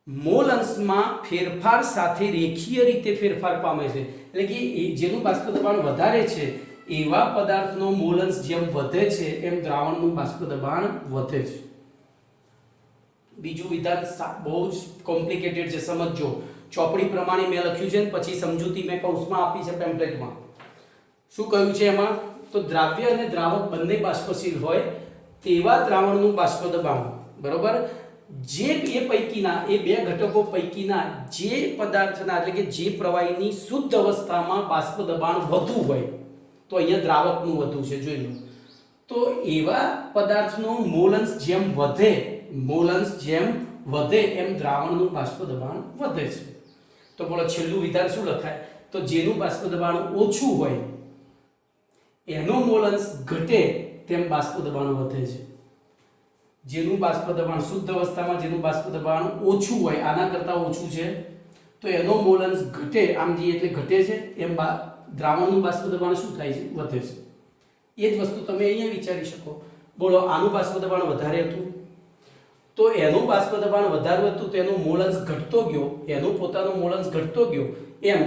મોલ અંશમાં ફેરફાર સાથે રેખીય રીતે ફેરફાર પામે છે. એટલે કે જેનું બાષ્પ દબાણ વધારે છે એવા પદાર્થનો મોલ અંશ જેમ વધે છે એમ દ્રાવણનું બાષ્પ દબાણ વધે છે. બીજું વિધાન બહુ જ કોમ્પ્લિકેટેડ છે, સમજો. ચોપડી પ્રમાણે મેં લખ્યું છે, પછી સમજૂતી મેં કૌંસમાં આપી છે પેમ્પલેટમાં. શું કહ્યું છે એમાં? તો દ્રાવ્ય અને દ્રાવક બંને બાષ્પશીલ હોય તેવા દ્રાવણનું બાષ્પ દબાણ, બરોબર, જે એ પૈકીના, એ બે ઘટકો પૈકીના જે પદાર્થના એટલે કે જે પ્રવાહીની શુદ્ધ અવસ્થામાં બાષ્પ દબાણ વધુ હોય, તો અહીંયા દ્રાવકનું વધુ છે, જોઈ લો. તો એવા પદાર્થનો મોલન્સ જેમ વધે, મોલન્સ જેમ વધે એમ દ્રાવણનું બાષ્પ દબાણ વધે છે. તો બોલો છેલ્લું વિધાન શું લખાય? તો જેનું બાષ્પ દબાણ ઓછું હોય એનો મોલન્સ ઘટે તેમ બાષ્પ દબાણ વધે છે. જેનું બાષ્પ દબાણ શુદ્ધ અવસ્થામાં જેનું બાષ્પ દબાણ ઓછું હોય, આના કરતાં ઓછું છે, તો એનો મોલન્સ ઘટે, આમ જે એટલે ઘટે છે એમ દ્રાવણનું બાષ્પ દબાણ શું થાય છે? વધે છે. એ જ વસ્તુ તમે અહીંયા વિચારી શકો. બોલો આનું બાષ્પ દબાણ વધારે હતું તો એનું બાષ્પ દબાણ વધારે હતું તો એનું મોલન્સ ઘટતો ગયો, એનું પોતાનું મોલન્સ ઘટતો ગયો એમ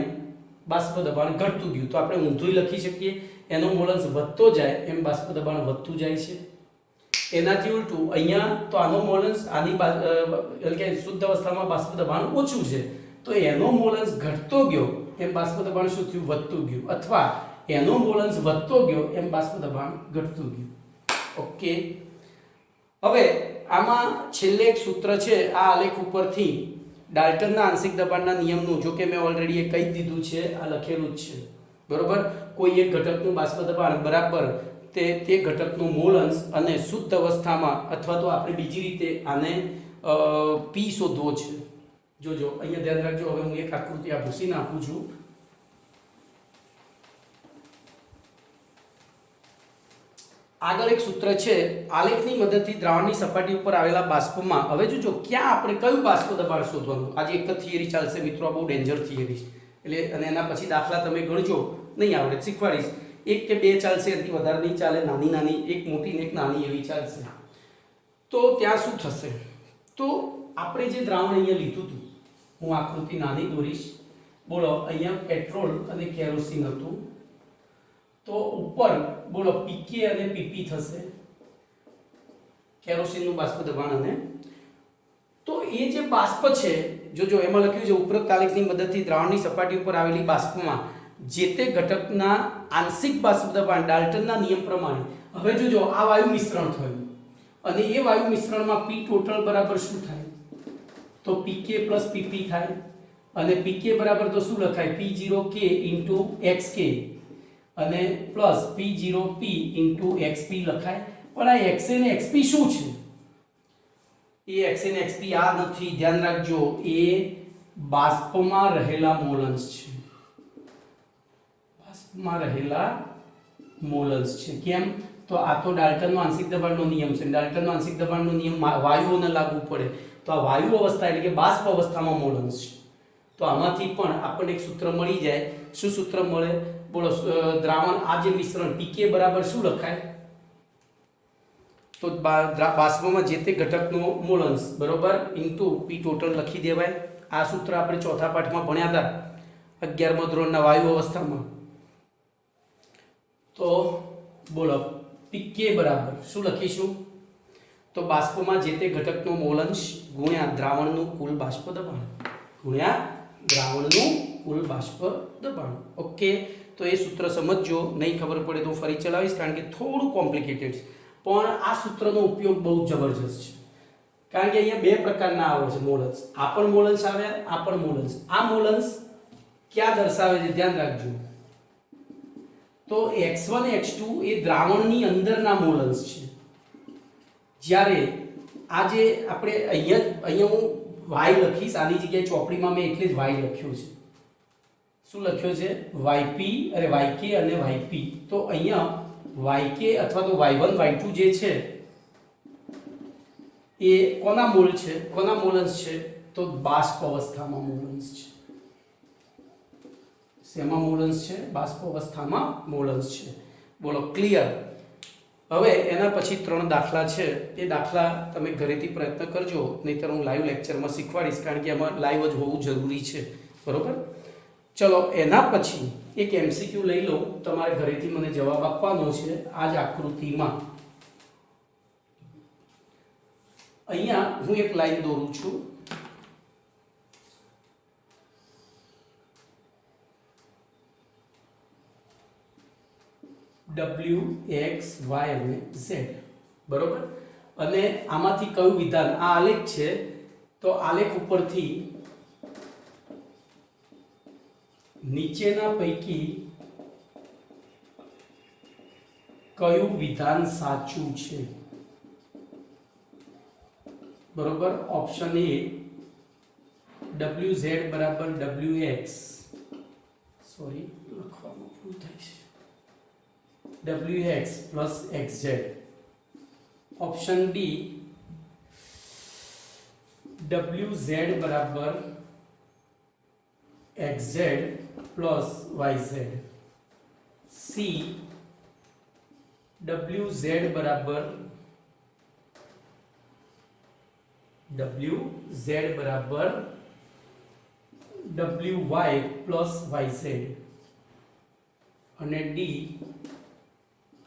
બાષ્પ દબાણ ઘટતું ગયું. તો આપણે ઊંધું લખી શકીએ, એનું મોલન્સ વધતો જાય એમ બાષ્પ દબાણ વધતું જાય છે. એનાથી ઉલટું અહીંયા તો આનો મોલન્સ આની એટલે કે શુદ્ધ અવસ્થામાં બાષ્પ દબાણ ઓછું છે તો એનો મોલન્સ ઘટતો ગયો એમ બાષ્પ દબાણ શું થયું? વધતું ગયું. અથવા એનો મોલન્સ વધતો ગયો એમ બાષ્પ દબાણ ઘટતું ગયું. ઓકે. હવે આમાં છેલ્લે એક સૂત્ર છે આ આલેખ ઉપરથી, ડાલ્ટનના આંશિક દબાણના નિયમનું, જો કે મેં ઓલરેડી એ કહી દીધું છે, આ લખેલું જ છે, બરોબર. કોઈ એક ઘટકનું બાષ્પ દબાણ બરાબર તે ઘટકનું મોલન્સ અને શુદ્ધ અવસ્થામાં, અથવા તો આપણે બીજી રીતે આને P શોધવો છે. જોજો અહીંયા ધ્યાન રાખજો. હવે હું એક આકૃતિ આ ભૂસીને આપું છું. આગળ એક સૂત્ર છે, આલેખની મદદથી દ્રાવણની સપાટી ઉપર આવેલા બાષ્પમાં, હવે જોજો ક્યાં આપણે કયું બાષ્પ દબાણ શોધવાનું. આજે એક જ થિયરી ચાલશે મિત્રો, આ બહુ ડેન્જર થિયરી છે, એટલે અને એના પછી દાખલા તમે ગણજો, નહીં આવડે શીખવાડીશ. એક કે બે ચાલશે, એનાથી વધારે નહીં ચાલે. નાની નાની, એક મોટી ને એક નાની એવી ચાલશે. તો ત્યાં શું થશે? તો આપણે જે દ્રાવણ અહીંયા લીધું હતું, હું આકૃતિ નાની દોરીશ. બોલો અહીંયા પેટ્રોલ અને કેરોસીન હતું, તો ઉપર બોલો PK અને PP થશે, કેરોસીનનું બાષ્પ દબાણ. અને તો એ જે બાષ્પ છે, જોજો એમાં લખ્યું છે ઉપરોક્ત આલેખની મદદથી દ્રાવણની સપાટી ઉપર આવેલી બાષ્પમાં જે તે ઘટકના આંશિક બાષ્પ દબાણ ડાલ્ટનના નિયમ પ્રમાણે. હવે જોજો આ વાયુ મિશ્રણ થયું અને એ વાયુ મિશ્રણમાં P ટોટલ બરાબર શું થાય? તો PK plus PP થાય. અને PK બરાબર તો શું લખાય? P0K * XK અને પ્લસ P0P * XP લખાય. પણ આ XA ને XP શું છે? એ XA ને XP આ નથી, ધ્યાન રાખજો. એ બાષ્પમાં રહેલા મોલન્સ છે, બાષ્પમાં રહેલા મોલન્સ છે. કેમ? તો આ તો ડાલ્ટનનો આંશિક દબાણનો નિયમ છે. ડાલ્ટનનો આંશિક દબાણનો નિયમ વાયુઓને લાગુ પડે. તો આ વાયુ અવસ્થા એટલે કે બાષ્પ અવસ્થામાં મોલન્સ છે. તો આમાંથી પણ આપણને એક સૂત્ર મળી જાય. શું સૂત્ર મળે? બોલો. દ્રાવણ આ જે મિશ્રણ pk બરાબર શું લખાય? તો બાષ્પમાં જે તે ઘટકનો મોલન્સ બરોબર ઇન્ટુ p ટોટલ લખી દેવાય. આ સૂત્ર આપણે ચોથા પાઠમાં ભણ્યા હતા 11મા ધોરણના વાયુ અવસ્થામાં. તો બોલો pk બરાબર શું લખીશું? તો બાષ્પમાં જે તે ઘટકનો મોલન્સ ગુણ્યા દ્રાવણનું કુલ બાષ્પ દબાણ ગુણ્યા દ્રાવણનું કુલ બાષ્પ દબાણ. ઓકે, તો એ સૂત્ર સમજજો. નહીં ખબર પડે તો ફરી ચલાવીશ કારણ કે થોડું કોમ્પ્લિકેટેડ છે. પણ આ સૂત્રનો ઉપયોગ બહુ જબરજસ્ત છે કારણ કે અહીંયા બે પ્રકારના આવે છે મોલન્સ. આ પણ મોલન્સ આવે, આ પણ મોલન્સ. આ મોલન્સ ક્યાં દર્શાવે છે ધ્યાન રાખજો. તો x1 x2 એ દ્રાવણની અંદરના મોલન્સ છે. જ્યારે આ જે આપણે અહીંયા હું y લખીશ, આની જગ્યાએ ચોપડીમાં મેં એટલે જ y લખ્યો છે. શું લખ્યો છે? yp અરે yk અને yp. તો અહીંયા yk અથવા તો y1 y2 જે છે એ કોના મોલ છે? કોના મોલન્સ છે? તો બાષ્પ અવસ્થામાં મોલન્સ છે. શેમાં મોલન્સ છે? બાષ્પ અવસ્થામાં મોલન્સ છે. બોલો ક્લિયર? હવે એના પછી 3 દાખલા છે. એ દાખલા તમે ઘરેથી પ્રયત્ન કરજો, નહીંતર હું લાઈવ લેક્ચરમાં શીખવાડીશ કારણ કે એમાં લાઈવ જ હોવું જરૂરી છે. બરોબર? ચલો એના પછી એક એમસીક્યુ લઈ લો. તમારે ઘરેથી મને જવાબ આપવાનો છે આ જ આકૃતિમાં. અહીંયા હું એક લાઈન દોરું છું. w x y અને z બરોબર. અને આમાંથી કયું વિધાન? આ આલેખ છે. તો આલેખ ઉપરથી નીચેના પૈકી કયું વિધાન સાચું છે? બરોબર. ઓપ્શન એ wz બરાબર wx, સોરી લખવામાં ભૂલ થાય છે, wx plus xz. Option B wz બરાબર xz plus yz. C wz બરાબર wy પ્લસ yz. અને ડી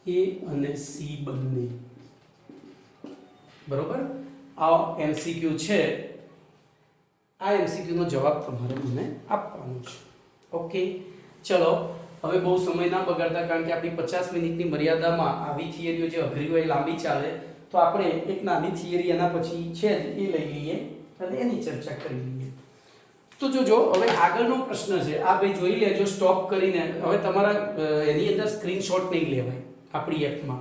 એ અને સી બંને. બરોબર. આ એમસીક્યુ છે. આ એમસીક્યુ નો જવાબ તમારે મને આપવાનો છે. ઓકે, ચલો હવે બહુ સમય ના બગાડતા કારણ કે આપણી 50 મિનિટની મર્યાદામાં આવી થિયરીઓ જે અઘરી હોય લાંબી ચાલે, તો આપણે એક નાની થિયરી એના પછી છે જ એ લઈ લઈએ અને એની ચર્ચા કરી લઈએ. તો જોજો હવે આગળનો પ્રશ્ન છે. આ ભાઈ જોઈ લેજો સ્ટોપ કરીને. હવે તમારા એની અંદર સ્ક્રીનશોટ નહીં લેવાય આપણી એપમાં,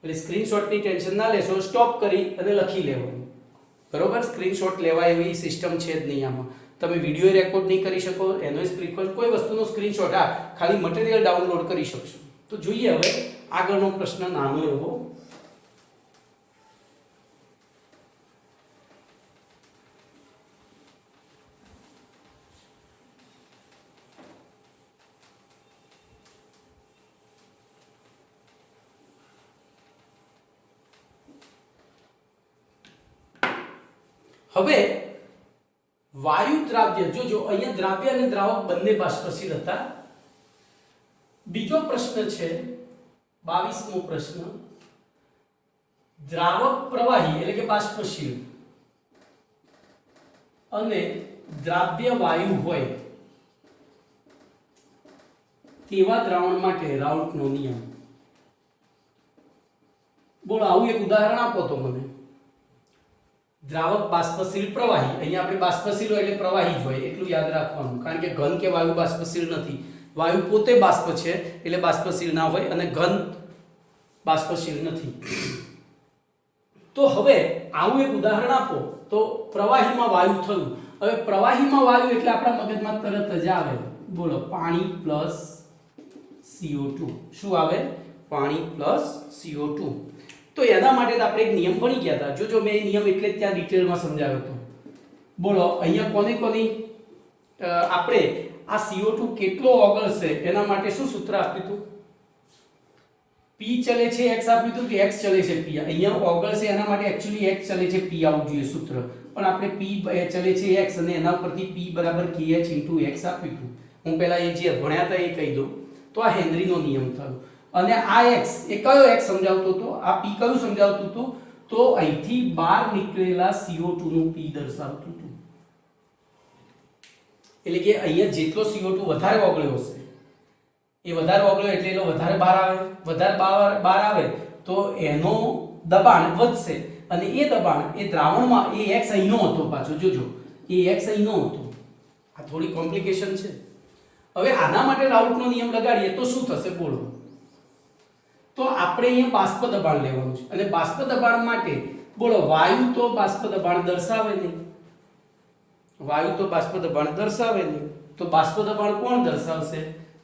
એટલે સ્ક્રીનશોટની ટેન્શન ના લેશો. સ્ટોપ કરી અને લખી લેવાનું. બરોબર. સ્ક્રીનશોટ લેવાય એવી સિસ્ટમ છે જ નહીં આમાં. તમે વિડીયો રેકોર્ડ નહીં કરી શકો, એનો કોઈ વસ્તુનો સ્ક્રીનશોટ, હા ખાલી મટીરિયલ ડાઉનલોડ કરી શકશો. તો જોઈએ હવે આગળનો પ્રશ્ન નાનો એવો. હવે વાયુ દ્રાવ્ય, જોજો અહીંયા દ્રાવ્ય અને દ્રાવક બંને બાષ્પશીલ હતા. બીજો પ્રશ્ન છે 22મો પ્રશ્ન. દ્રાવક પ્રવાહી એટલે કે બાષ્પશીલ અને દ્રાવ્ય વાયુ હોય તેવા દ્રાવણ માટે રાઉલ્ટનો નિયમ. બોલો આવું એક ઉદાહરણ આપો તો મને. દ્રાવક બાષ્પશીલ પ્રવાહી. અહીંયા આપણે બાષ્પશીલ હોય એટલે પ્રવાહી જ હોય એટલું યાદ રાખવાનું, કારણ કે ઘન કે વાયુ બાષ્પશીલ નથી. વાયુ પોતે બાષ્પ છે એટલે બાષ્પશીલ ના હોય, અને ઘન બાષ્પશીલ નથી. તો હવે આવું એક ઉદાહરણ આપો તો પ્રવાહીમાં વાયુ થયું. હવે પ્રવાહીમાં વાયુ એટલે આપણા મગજમાં તરત જ આવે, બોલો પાણી પ્લસ CO2. શું આવે? પાણી પ્લસ CO2. તો એના માટે આપણે એક નિયમ ભણી ગયા હતા. જો મેં એ નિયમ એટલે ત્યાં ડિટેલમાં સમજાવ્યો હતો. બોલો અહીંયા કોની આપણે આ CO2 કેટલો ઓગળશે એના માટે શું સૂત્ર આપ્યું હતું? P ચલે છે x આપ્યું હતું કે x ચલે છે p. અહીંયા ઓગળશે એના માટે એક્ચ્યુઅલી x ચલે છે p આવવું જોઈએ સૂત્ર, પણ આપણે p ચલે છે x અને એના પરથી p બરાબર kh x આપ્યું હતું. હું પહેલા એ જે ભણ્યા હતા એ કહી દઉં. તો આ હેનરીનો નિયમ થયો. અને આ x એ કયો x સમજાવતો હતો? આ p કયું સમજાવતું હતું? તો અહીંથી બહાર નીકળેલા CO2 નું p દર્શાવતું હતું. એટલે કે અહીંયા જેટલો CO2 વધારે ઓગળ્યો હશે એ વધારે ઓગળ્યો એટલે એનો વધારે બહાર આવે તો એનો દબાણ વધશે અને એ દબાણ એ દ્રાવણમાં એ x અહીંનો હતો. પાછો જોજો એ x અહીંનો હતો. આ થોડી કોમ્પ્લિકેશન છે. હવે આના માટે રાઉટનો નિયમ લગાડીએ તો શું થશે બોલો? તો આપણે અહીંયા બાષ્પ દબાણ લેવાનું છે અને બાષ્પ દબાણ માટે બોલો વાયુ તો બાષ્પ દબાણ દર્શાવે નહીં. વાયુ તો બાષ્પ દબાણ દર્શાવે નહીં. તો બાષ્પ દબાણ કોણ દર્શાવશે?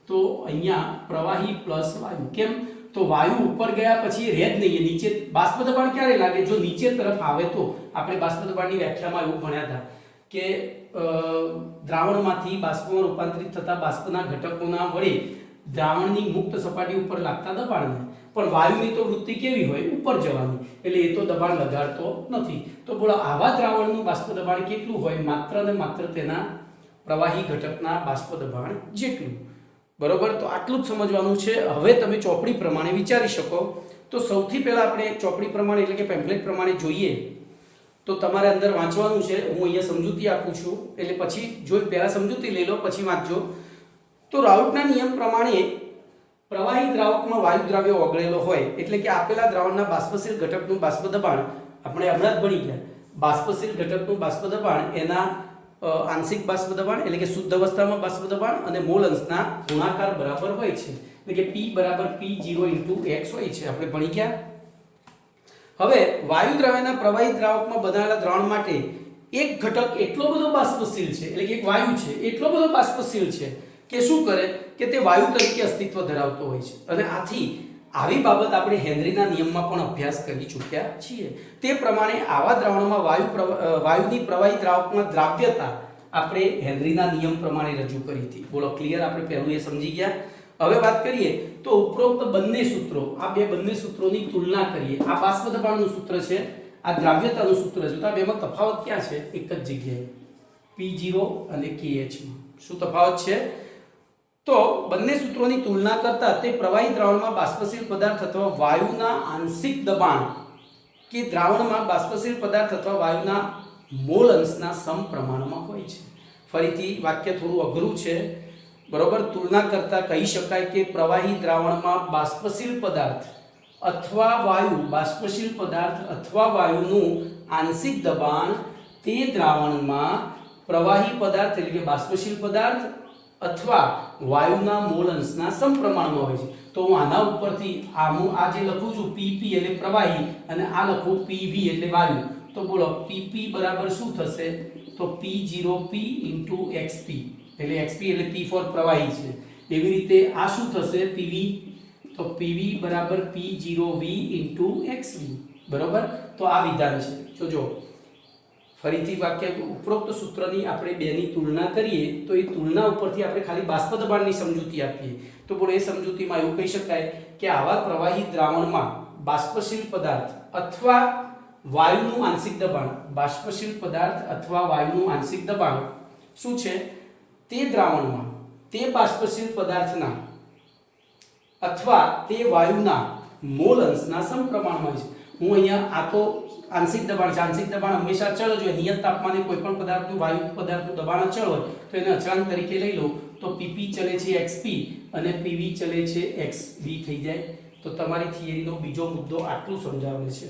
તો અહીંયા પ્રવાહી પ્લસ વાયુ. કેમ? તો વાયુ ઉપર ગયા પછી રહે જ નહીં, નીચે. બાષ્પ દબાણ ક્યારે લાગે? જો નીચે તરફ આવે તો. આપણે બાષ્પ દબાણની વ્યાખ્યામાં એવું ભણ્યા હતા કે દ્રાવણમાંથી બાષ્પમાં રૂપાંતરિત થતા બાષ્પના ઘટકોના વડે દ્રાવણની મુક્ત સપાટી ઉપર લાગતા દબાણને. પણ વાયુની તો વૃત્તિ કેવી હોય? ઉપર જવાની, એટલે એ તો દબાણ લગાડતો નથી. તો બોલો આવા દ્રાવણનું બાષ્પ દબાણ કેટલું હોય? માત્ર ને માત્ર તેના પ્રવાહી ઘટકના બાષ્પ દબાણ જેટલું. બરોબર? તો આટલું જ સમજવાનું છે. હવે તમે ચોપડી પ્રમાણે વિચારી શકો. તો સૌથી પહેલા આપણે ચોપડી પ્રમાણે એટલે કે પેમ્ફલેટ પ્રમાણે જોઈએ તો તમારે અંદર વાંચવાનું છે. હું અહીંયા સમજૂતી આપું છું એટલે પછી જો પહેલા સમજૂતી લઈ લો પછી વાંચજો. તો રાઉટના નિયમ પ્રમાણે પ્રવાહી દ્રાવકમાં વાયુ દ્રાવ્ય ઓગળેલો હોય એટલે કે આપેલા દ્રાવણના બાષ્પશીલ ઘટકનું બાષ્પ દબાણ આપણે હમણાં જ ભણી ગયા. બાષ્પશીલ ઘટકનું બાષ્પ દબાણ એના આંશિક બાષ્પ દબાણ એટલે કે શુદ્ધ અવસ્થામાં બાષ્પ દબાણ અને મોલ અંશના ગુણાકાર બરાબર હોય છે. એટલે કે P બરાબર P0 x હોય છે. આપણે ભણી ગયા. હવે વાયુ દ્રાવ્યના પ્રવાહી દ્રાવકમાં બનાવેલા દ્રાવણ માટે એક ઘટક એટલો બધો બાષ્પશીલ છે એટલે કે એક વાયુ છે એટલો બધો બાષ્પશીલ છે કે શું કરે કે તે વાયુ તરીકે અસ્તિત્વ ધરાવતો હોય છે. અને આથી આવી બાબત આપણે હેનરીના નિયમમાં પણ અભ્યાસ કરી ચૂક્યા છીએ. તે પ્રમાણે આવા દ્રાવણમાં વાયુની પ્રવાહી દ્રાવકમાં દ્રાવ્યતા આપણે હેનરીના નિયમ પ્રમાણે રજૂ કરી હતી. બોલો ક્લિયર? આપણે પહેલું એ સમજી ગયા. હવે વાત કરીએ તો ઉપરોક્ત બંને સૂત્રો, આ બંને સૂત્રોની તુલના કરીએ. આ બાષ્પ દબાણનું સૂત્ર છે, આ દ્રાવ્યતાનું સૂત્ર છે. તો આ બેમાં તફાવત ક્યાં છે? એક જ જગ્યાએ P0 અને KH માં. શું તફાવત છે? તો બંને સૂત્રોની તુલના કરતા તે પ્રવાહી દ્રાવણમાં બાષ્પશીલ પદાર્થ અથવા વાયુના આંશિક દબાણ કે દ્રાવણમાં બાષ્પશીલ પદાર્થ અથવા વાયુના મોલ અંશના સમપ્રમાણમાં હોય છે. ફરીથી વાક્ય થોડું અઘરું છે. બરોબર? તુલના કરતા કહી શકાય કે પ્રવાહી દ્રાવણમાં બાષ્પશીલ પદાર્થ અથવા વાયુનું આંશિક દબાણ તે દ્રાવણમાં પ્રવાહી પદાર્થ એટલે કે બાષ્પશીલ પદાર્થ અથવા વાયુના મોલ અંશના સમપ્રમાણમાં હોય છે. તો હું આના ઉપરથી આ જે લખું છું PP એટલે પ્રવાહી અને આ લખું PV એટલે વાયુ. તો બોલો PP બરાબર શું થશે? તો P0P * XP. એટલે XP એટલે P ફોર પ્રવાહી છે. એવી રીતે આ શું થશે? PV. તો PV બરાબર P0V * XV. બરોબર? તો આ વિધાન છે. જોજો ફરીથી વાક્ય ઉપરોક્ત સૂત્રની આપણે બેની તુલના કરીએ તો એ તુલના ઉપરથી આપણે ખાલી બાષ્પ દબાણની સમજૂતી આપીએ. તો બોલો એ સમજૂતીમાં એવું કહી શકાય કે આવા પ્રવાહી દ્રાવણમાં બાષ્પશીલ પદાર્થ અથવા વાયુનું આંશિક દબાણ, બાષ્પશીલ પદાર્થ અથવા વાયુનું આંશિક દબાણ શું છે? તે દ્રાવણમાં તે બાષ્પશીલ પદાર્થના અથવા તે વાયુના મોલ અંશના સમપ્રમાણમાં છે. હું અહીંયા આ તો આંશિક દબાણ છે. આંશિક દબાણ હંમેશા અચળ જ હોય. નિયત તાપમાને કોઈ પણ પદાર્થનું વાયુ પદાર્થનું દબાણ અચળ હોય તો એને અચળાંક તરીકે લઈ લો. તો PP ચલે છે XP અને PV ચલે છે XV થઈ જાય. તો તમારી થિયરીનો બીજો મુદ્દો આટલું સમજાવે છે.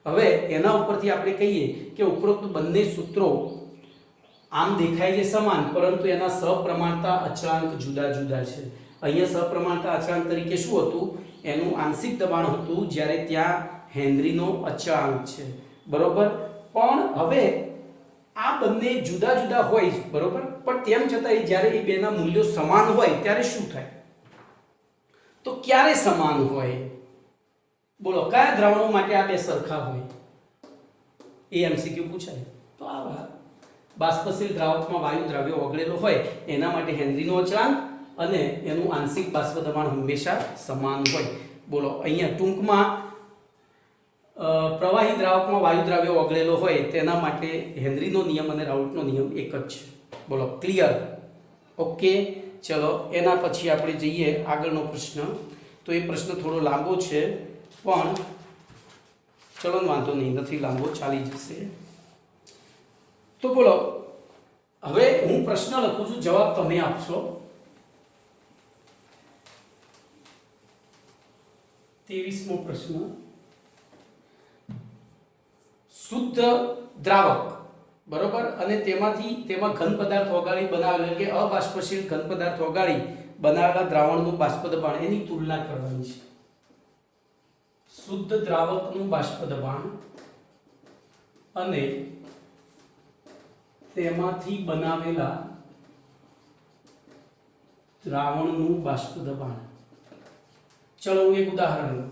હવે એના ઉપરથી આપણે કહીએ કે ઉપરોક્ત બંને સૂત્રો આમ દેખાય છે સમાન પરંતુ એના સપ્રમાણતા અચળાંક જુદા જુદા છે. અહીંયા સપ્રમાણતા અચળાંક તરીકે શું હતું? એનું આંશિક દબાણ હતું જ્યારે ત્યાં હેનરીનો અચળાંક છે. બરોબર? પણ હવે આ બંને જુદા જુદા હોય બરોબર, પણ તેમ છતાં જ્યારે એ બેના મૂલ્યો સમાન હોય ત્યારે શું થાય? તો ક્યારે સમાન હોય? બોલો કયા દ્રાવણો માટે આ બે સરખા હોય? એ એમસીક્યુ પૂછાય. તો આવા બાષ્પશીલ દ્રાવકમાં વાયુ દ્રવ્ય ઓગળેલો હોય એના માટે હેનરીનો અચળાંક અને એનું આંશિક બાષ્પ દબાણ હંમેશા સમાન હોય. બોલો અહીંયા ટૂંકમાં પ્રવાહી દ્રાવકમાં વાયુ દ્રવ્ય ઓગળેલો હોય તેના માટે હેનરીનો નિયમ અને રાઉલ્ટનો નિયમ એક જ છે. બોલો ક્લિયર? ઓકે, ચલો એના પછી આપણે જઈએ આગળનો પ્રશ્ન. તો એ પ્રશ્ન થોડો લાંબો છે પણ ચલો વાંધો નહીં, નથી લાંબો, ચાલી જશે. તો બોલો હવે હું પ્રશ્ન લખું છું, જવાબ તમે આપશો. 23મો પ્રશ્ન. શુદ્ધ દ્રાવક બરોબર અને તેમાં ઘન પદાર્થ ઓગાળી બનાવેલા કે અબાષ્પશીલ ઘન પદાર્થ ઓગાળી બનાવેલા દ્રાવણનું બાષ્પ દબાણ એની તુલના કરવાની છે. શુદ્ધ દ્રાવકનું બાષ્પ દબાણ અને તેમાંથી બનાવેલા દ્રાવણનું બાષ્પ દબાણ. ચલો હું એક ઉદાહરણ લઉં.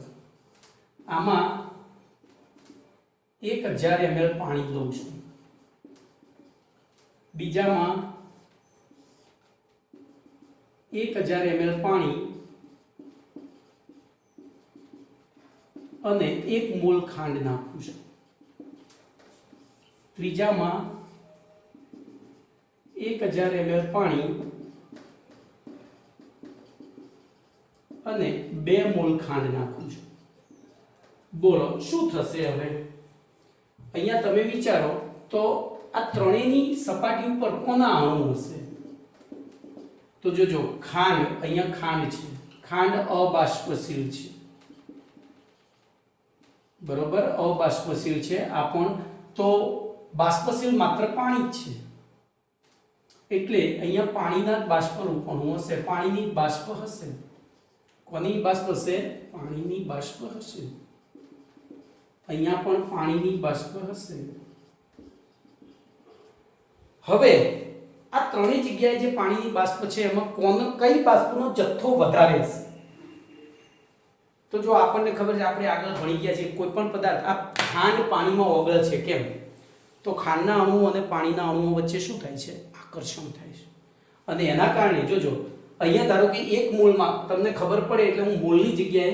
આમાં 1000 ml પાણી લઉં છું, બીજામાં 1000 ml પાણી અને 1 મોલ ખાંડ નાખું છું, ત્રીજામાં 1000 ml પાણી અને 2 મોલ ખાંડ નાખું છું. બોલો શું થશે? હવે અહીંયા તમે વિચારો તો આ ત્રણેયની સપાટી ઉપર કોના અણુ હશે? તો જોજો ખાંડ, અહીંયા ખાંડ છે, ખાંડ અબાષ્પશીલ છે બરોબર, અબાષ્પશીલ છે. આ પણ તો બાષ્પશીલ માત્ર પાણી જ છે એટલે અહીંયા પાણીના જ બાષ્પરૂપ અણુ હશે, પાણીની બાષ્પ હશે. કોની બાષ્પ હશે? પાણીની બાષ્પ હશે. અહીંયા પણ પાણીની બાષ્પ હશે. હવે આ ત્રણેય જગ્યાએ જે પાણીની બાષ્પ છે એમાં કઈ બાષ્પનો જથ્થો વધારે હશે? તો જો આપણને ખબર છે, આપણે આગળ ભણી ગયા છે, કોઈ પણ પદાર્થ આ ખાંડ પાણીમાં ઓગળે છે કેમ? તો ખાંડના અણુઓ અને પાણીના અણુઓ વચ્ચે શું થાય છે? આકર્ષણ થાય છે. અને એના કારણે જોજો અહીંયા ધારો કે 1 મોલમાં તમને ખબર પડે એટલે હું મોલની જગ્યાએ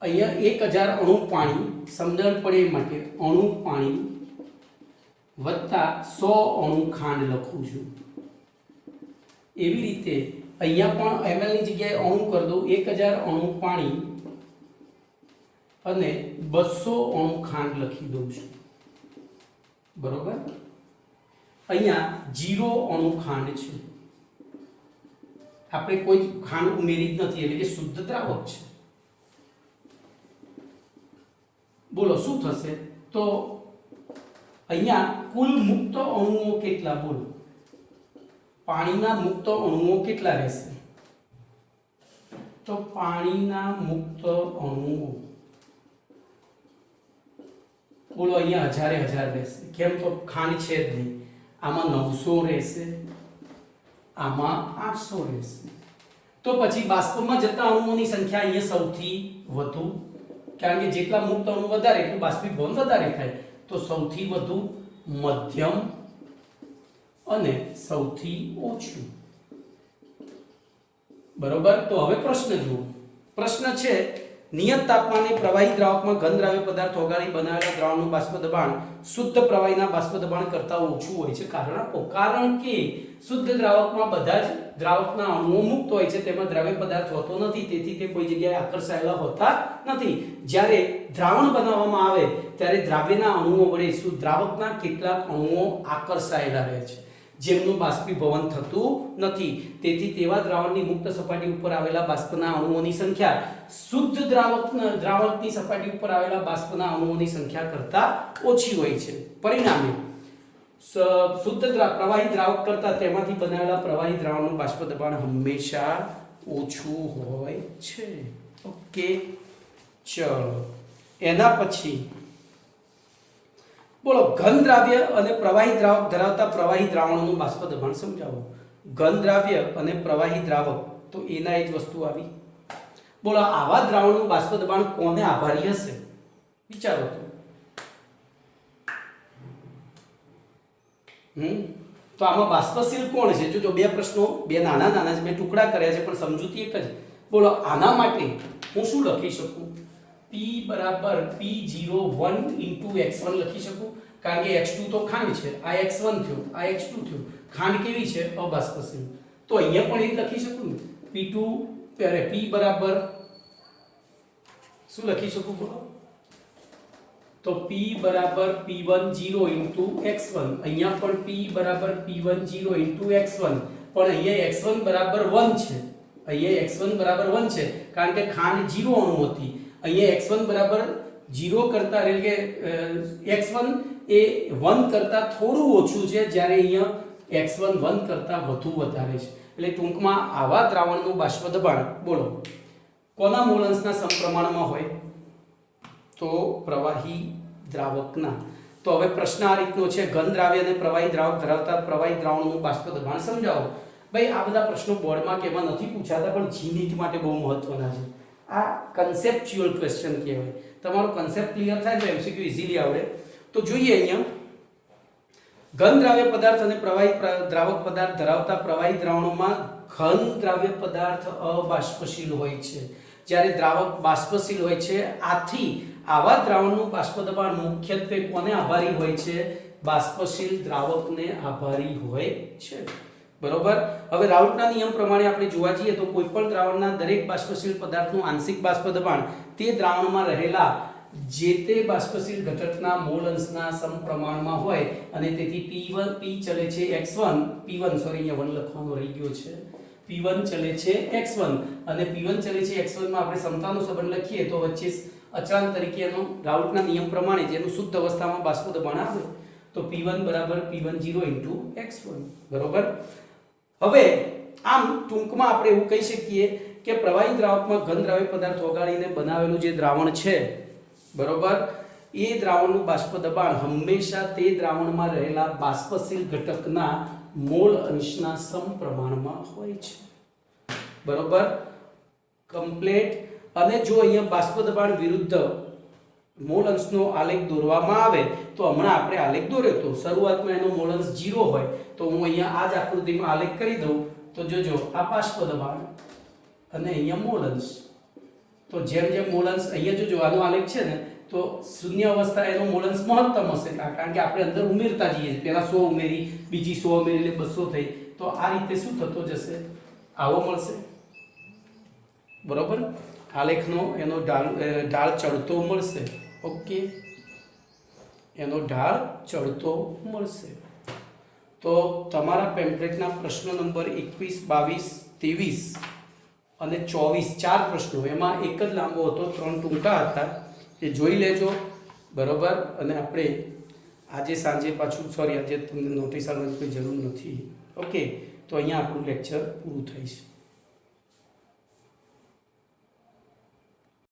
અહીંયા 1000 અણુ પાણી, સમજણ પડે એ માટે અણુ પાણી વત્તા 100 અણુ ખાંડ લખું છું. એવી રીતે અહીંયા પણ ml ની જગ્યાએ અણુ કરી દઉં, 1000 અણુ પાણી અને 200 અણુ ખાંડ લખી દઉં છું બરોબર. અહીંયા 0 અણુ ખાંડ છે, આપણે કોઈ ખાંડ ઉમેરી જ નથી એટલે કે શુદ્ધ દ્રાવક છે. બોલો શું થશે? તો અહીંયા કુલ મુક્ત અણુઓ કેટલા? બોલો પાણીના મુક્ત અણુઓ કેટલા રહેશે? તો પાણીના મુક્ત અણુઓ બોલો અહીંયા 1000 રહેશે. કેમ? તો ખાંડ છે જ નહીં. આમાં 900 રહેશે, આમાં 800 રહેશે. તો પછી બાષ્પમાં જતા અણુઓની સંખ્યા અહીંયા સૌથી વધુ, કારણ કે જેટલા મુક્ત અણુ વધારે એટલું બાષ્પીભવન વધારે થાય. તો સૌથી વધુ, મધ્યમ અને સૌથી ઓછું બરોબર. તો હવે પ્રશ્ન જુઓ. પ્રશ્ન છે નિયત તાપમાને પ્રવાહી દ્રાવકમાં ઘન દ્રાવ્ય પદાર્થ ઓગાળી બનાવેલા દ્રાવણનું બાષ્પ દબાણ શુદ્ધ પ્રવાહીના બાષ્પ દબાણ કરતાં ઓછું હોય છે. કારણ આપો. કારણ કે શુદ્ધ દ્રાવકમાં બધા જ દ્રાવકના અણુઓ મુક્ત હોય છે, તેમાં દ્રાવ્ય પદાર્થ હોતો નથી, તેથી તે કોઈ જગ્યાએ આકર્ષાયેલા હોતા નથી. જ્યારે દ્રાવણ બનાવવામાં આવે ત્યારે દ્રાવ્યના અણુઓ વડે શું દ્રાવકના કેટલાક અણુઓ આકર્ષાયેલા રહે છે, જેમનું બાષ્પીભવન થતું નથી. તેથી તેવા દ્રાવણની મુક્ત સપાટી ઉપર આવેલા બાષ્પના અણુઓની સંખ્યા શુદ્ધ દ્રાવકની સપાટી ઉપર આવેલા બાષ્પના અણુઓની સંખ્યા કરતાં ઓછી હોય છે. પરિણામે શુદ્ધ પ્રવાહી દ્રાવક કરતાં તેમાંથી બનાવેલા પ્રવાહી દ્રાવણનું બાષ્પ દબાણ હંમેશા ઓછું હોય છે. ઓકે, ચલો એના પછી બોલો ઘન દ્રાવ્ય અને પ્રવાહી દ્રાવક ધરાવતા પ્રવાહી દ્રાવણોનું બાષ્પ દબાણ સમજાવો. ઘન દ્રાવ્ય અને પ્રવાહી દ્રાવક, તો એના એ જ વસ્તુ આવી. બોલો આવા દ્રાવણનું બાષ્પ દબાણ કોને આભારી હશે? વિચારો તો. તો આમાં બાષ્પશીલ કોણ છે? જો બે પ્રશ્નો, બે નાના નાના છે, બે ટુકડા કર્યા છે, પણ સમજૂતી એક જ. બોલો આના માટે હું શું લખી શકું? P બરાબર P01 * x1 લખી શકું, કારણ કે x2 તો ખાંડ છે, આ x1 થયો, આ x2 થયો. ખાંડ કેવી છે? અબાષ્પશીલ. તો અહીંયા પણ એ લખી શકું ને, P2 P બરાબર શું લખી શકું બોલો? તો P બરાબર P10 * x1. અહીંયા પણ P બરાબર P10 * x1, પણ અહીંયા x1 બરાબર 1 છે. અહીંયા x1 બરાબર 1 છે, કારણ કે ખાંડ 0 અણુ હતી. અહીંયા x1 બરાબર 0 કરતા, એટલે કે x1 એ 1 કરતા થોડું ઓછું છે, જ્યારે અહીંયા x1 1 કરતા વધુ વધારે છે. એટલે ટૂંકમાં આવા દ્રાવણનું બાષ્પ દબાણ બોલો કોના મોલ અંશના સમપ્રમાણમાં હોય? તો પ્રવાહી દ્રાવકના. તો હવે પ્રશ્ન આ રીતનો છે, ઘન દ્રાવ્ય અને પ્રવાહી દ્રાવક ધરાવતા પ્રવાહી દ્રાવણનું બાષ્પ દબાણ સમજાવો. ભાઈ આ બધા પ્રશ્નો બોર્ડમાં કેવા નથી પૂછાતા, પણ જીનીટ માટે બહુ મહત્વના છે. આ કન્સેપ્ચ્યુઅલ ક્વેશ્ચન કહેવાય. તમારો કન્સેપ્ટ ક્લિયર થાય તો એમસીક્યુ ઈઝીલી આવડે. તો જોઈએ અહીંયા ઘન દ્રાવ્ય પદાર્થ અને પ્રવાહી દ્રાવક પદાર્થ ધરાવતા પ્રવાહી દ્રાવણોમાં ઘન દ્રાવ્ય પદાર્થ અબાષ્પશીલ હોય છે, જ્યારે દ્રાવક બાષ્પશીલ હોય છે. આથી આવા દ્રાવણનું બાષ્પ દબાણ મુખ્યત્વે કોને આભારી હોય છે? બાષ્પશીલ દ્રાવકને આભારી હોય છે. બરોબર. હવે રાઉટના નિયમ પ્રમાણે આપણે જોવા જઈએ તો કોઈપણ દ્રાવણના દરેક બાષ્પશીલ પદાર્થનું આંશિક બાષ્પ દબાણ તે દ્રાવણમાં રહેલા જે તે બાષ્પશીલ ઘટકના મોલ અંશના સમપ્રમાણમાં હોય, અને તેથી P1 P ચલે છે x1 P1 સોરી અહીંયા 1 લખવાનો રહી ગયો છે. P1 ચલે છે x1 અને P1 ચલે છે x1 માં આપણે સમતાનો સંબંધ લખીએ તો વચ્ચે અચળાંક તરીકે એનો રાઉટના નિયમ પ્રમાણે જેનું શુદ્ધ અવસ્થામાં બાષ્પ દબાણ આવે તો P1 બરાબર P10 * x1. બરોબર. હવે આમ ટૂંકમાં આપણે એવું કહી શકીએ કે પ્રવાહી દ્રાવકમાં ઘન દ્રાવ્ય પદાર્થ ઓગાળીને બનાવેલું જે દ્રાવણ છે, બરોબર, એ દ્રાવણનું બાષ્પ દબાણ હંમેશા તે દ્રાવણમાં રહેલા બાષ્પશીલ ઘટકના મોલ અંશના સમપ્રમાણમાં હોય છે. બરોબર, કમ્પ્લીટ. અને જો અહીંયા બાષ્પ દબાણ વિરુદ્ધ મોલ અંશનો આલેખ દોરવામાં આવે તો હમણાં આપણે આલેખ દોર્યો તો શરૂઆતમાં એનો મોલ અંશ 0 હોય, તો હું અહીંયા આ જ આકૃતિમાં આલેખ કરી દઉં તો જોજો આ બાષ્પ દબાણ અને અહીંયા મોલ અંશ. તો જેમ જેમ મોલ અંશ અહીંયા જોજો આનો આલેખ છે ને, તો શૂન્ય અવસ્થા એનો મોલ અંશ મહત્તમ હશે, કારણ કે આપણે અંદર ઉમેરતા જઈએ. પહેલા 100 ઉમેરી, બીજી 100 ઉમેરી એટલે 200 થઈ. તો આ રીતે શું થતો જશે? આવો મળશે. બરોબર. આલેખનો એનો ઢાળ ચડતો મળશે. ઓકે, એનો ઢાળ ચડતો મળશે. તો તમારા પેમ્પલેટના પ્રશ્ન નંબર 21, 22, 23 અને 24 ચાર પ્રશ્નો, એમાં એક જ લાંબો હતો, 3 ટૂંકા હતા. એ જોઈ લેજો. બરોબર. અને આપણે આજે સાંજે પાછું, સોરી આજે તમને નોટિસ આપવાની કોઈ જરૂર નથી. ઓકે, તો અહીંયા આપણું લેક્ચર પૂરું થાય છે.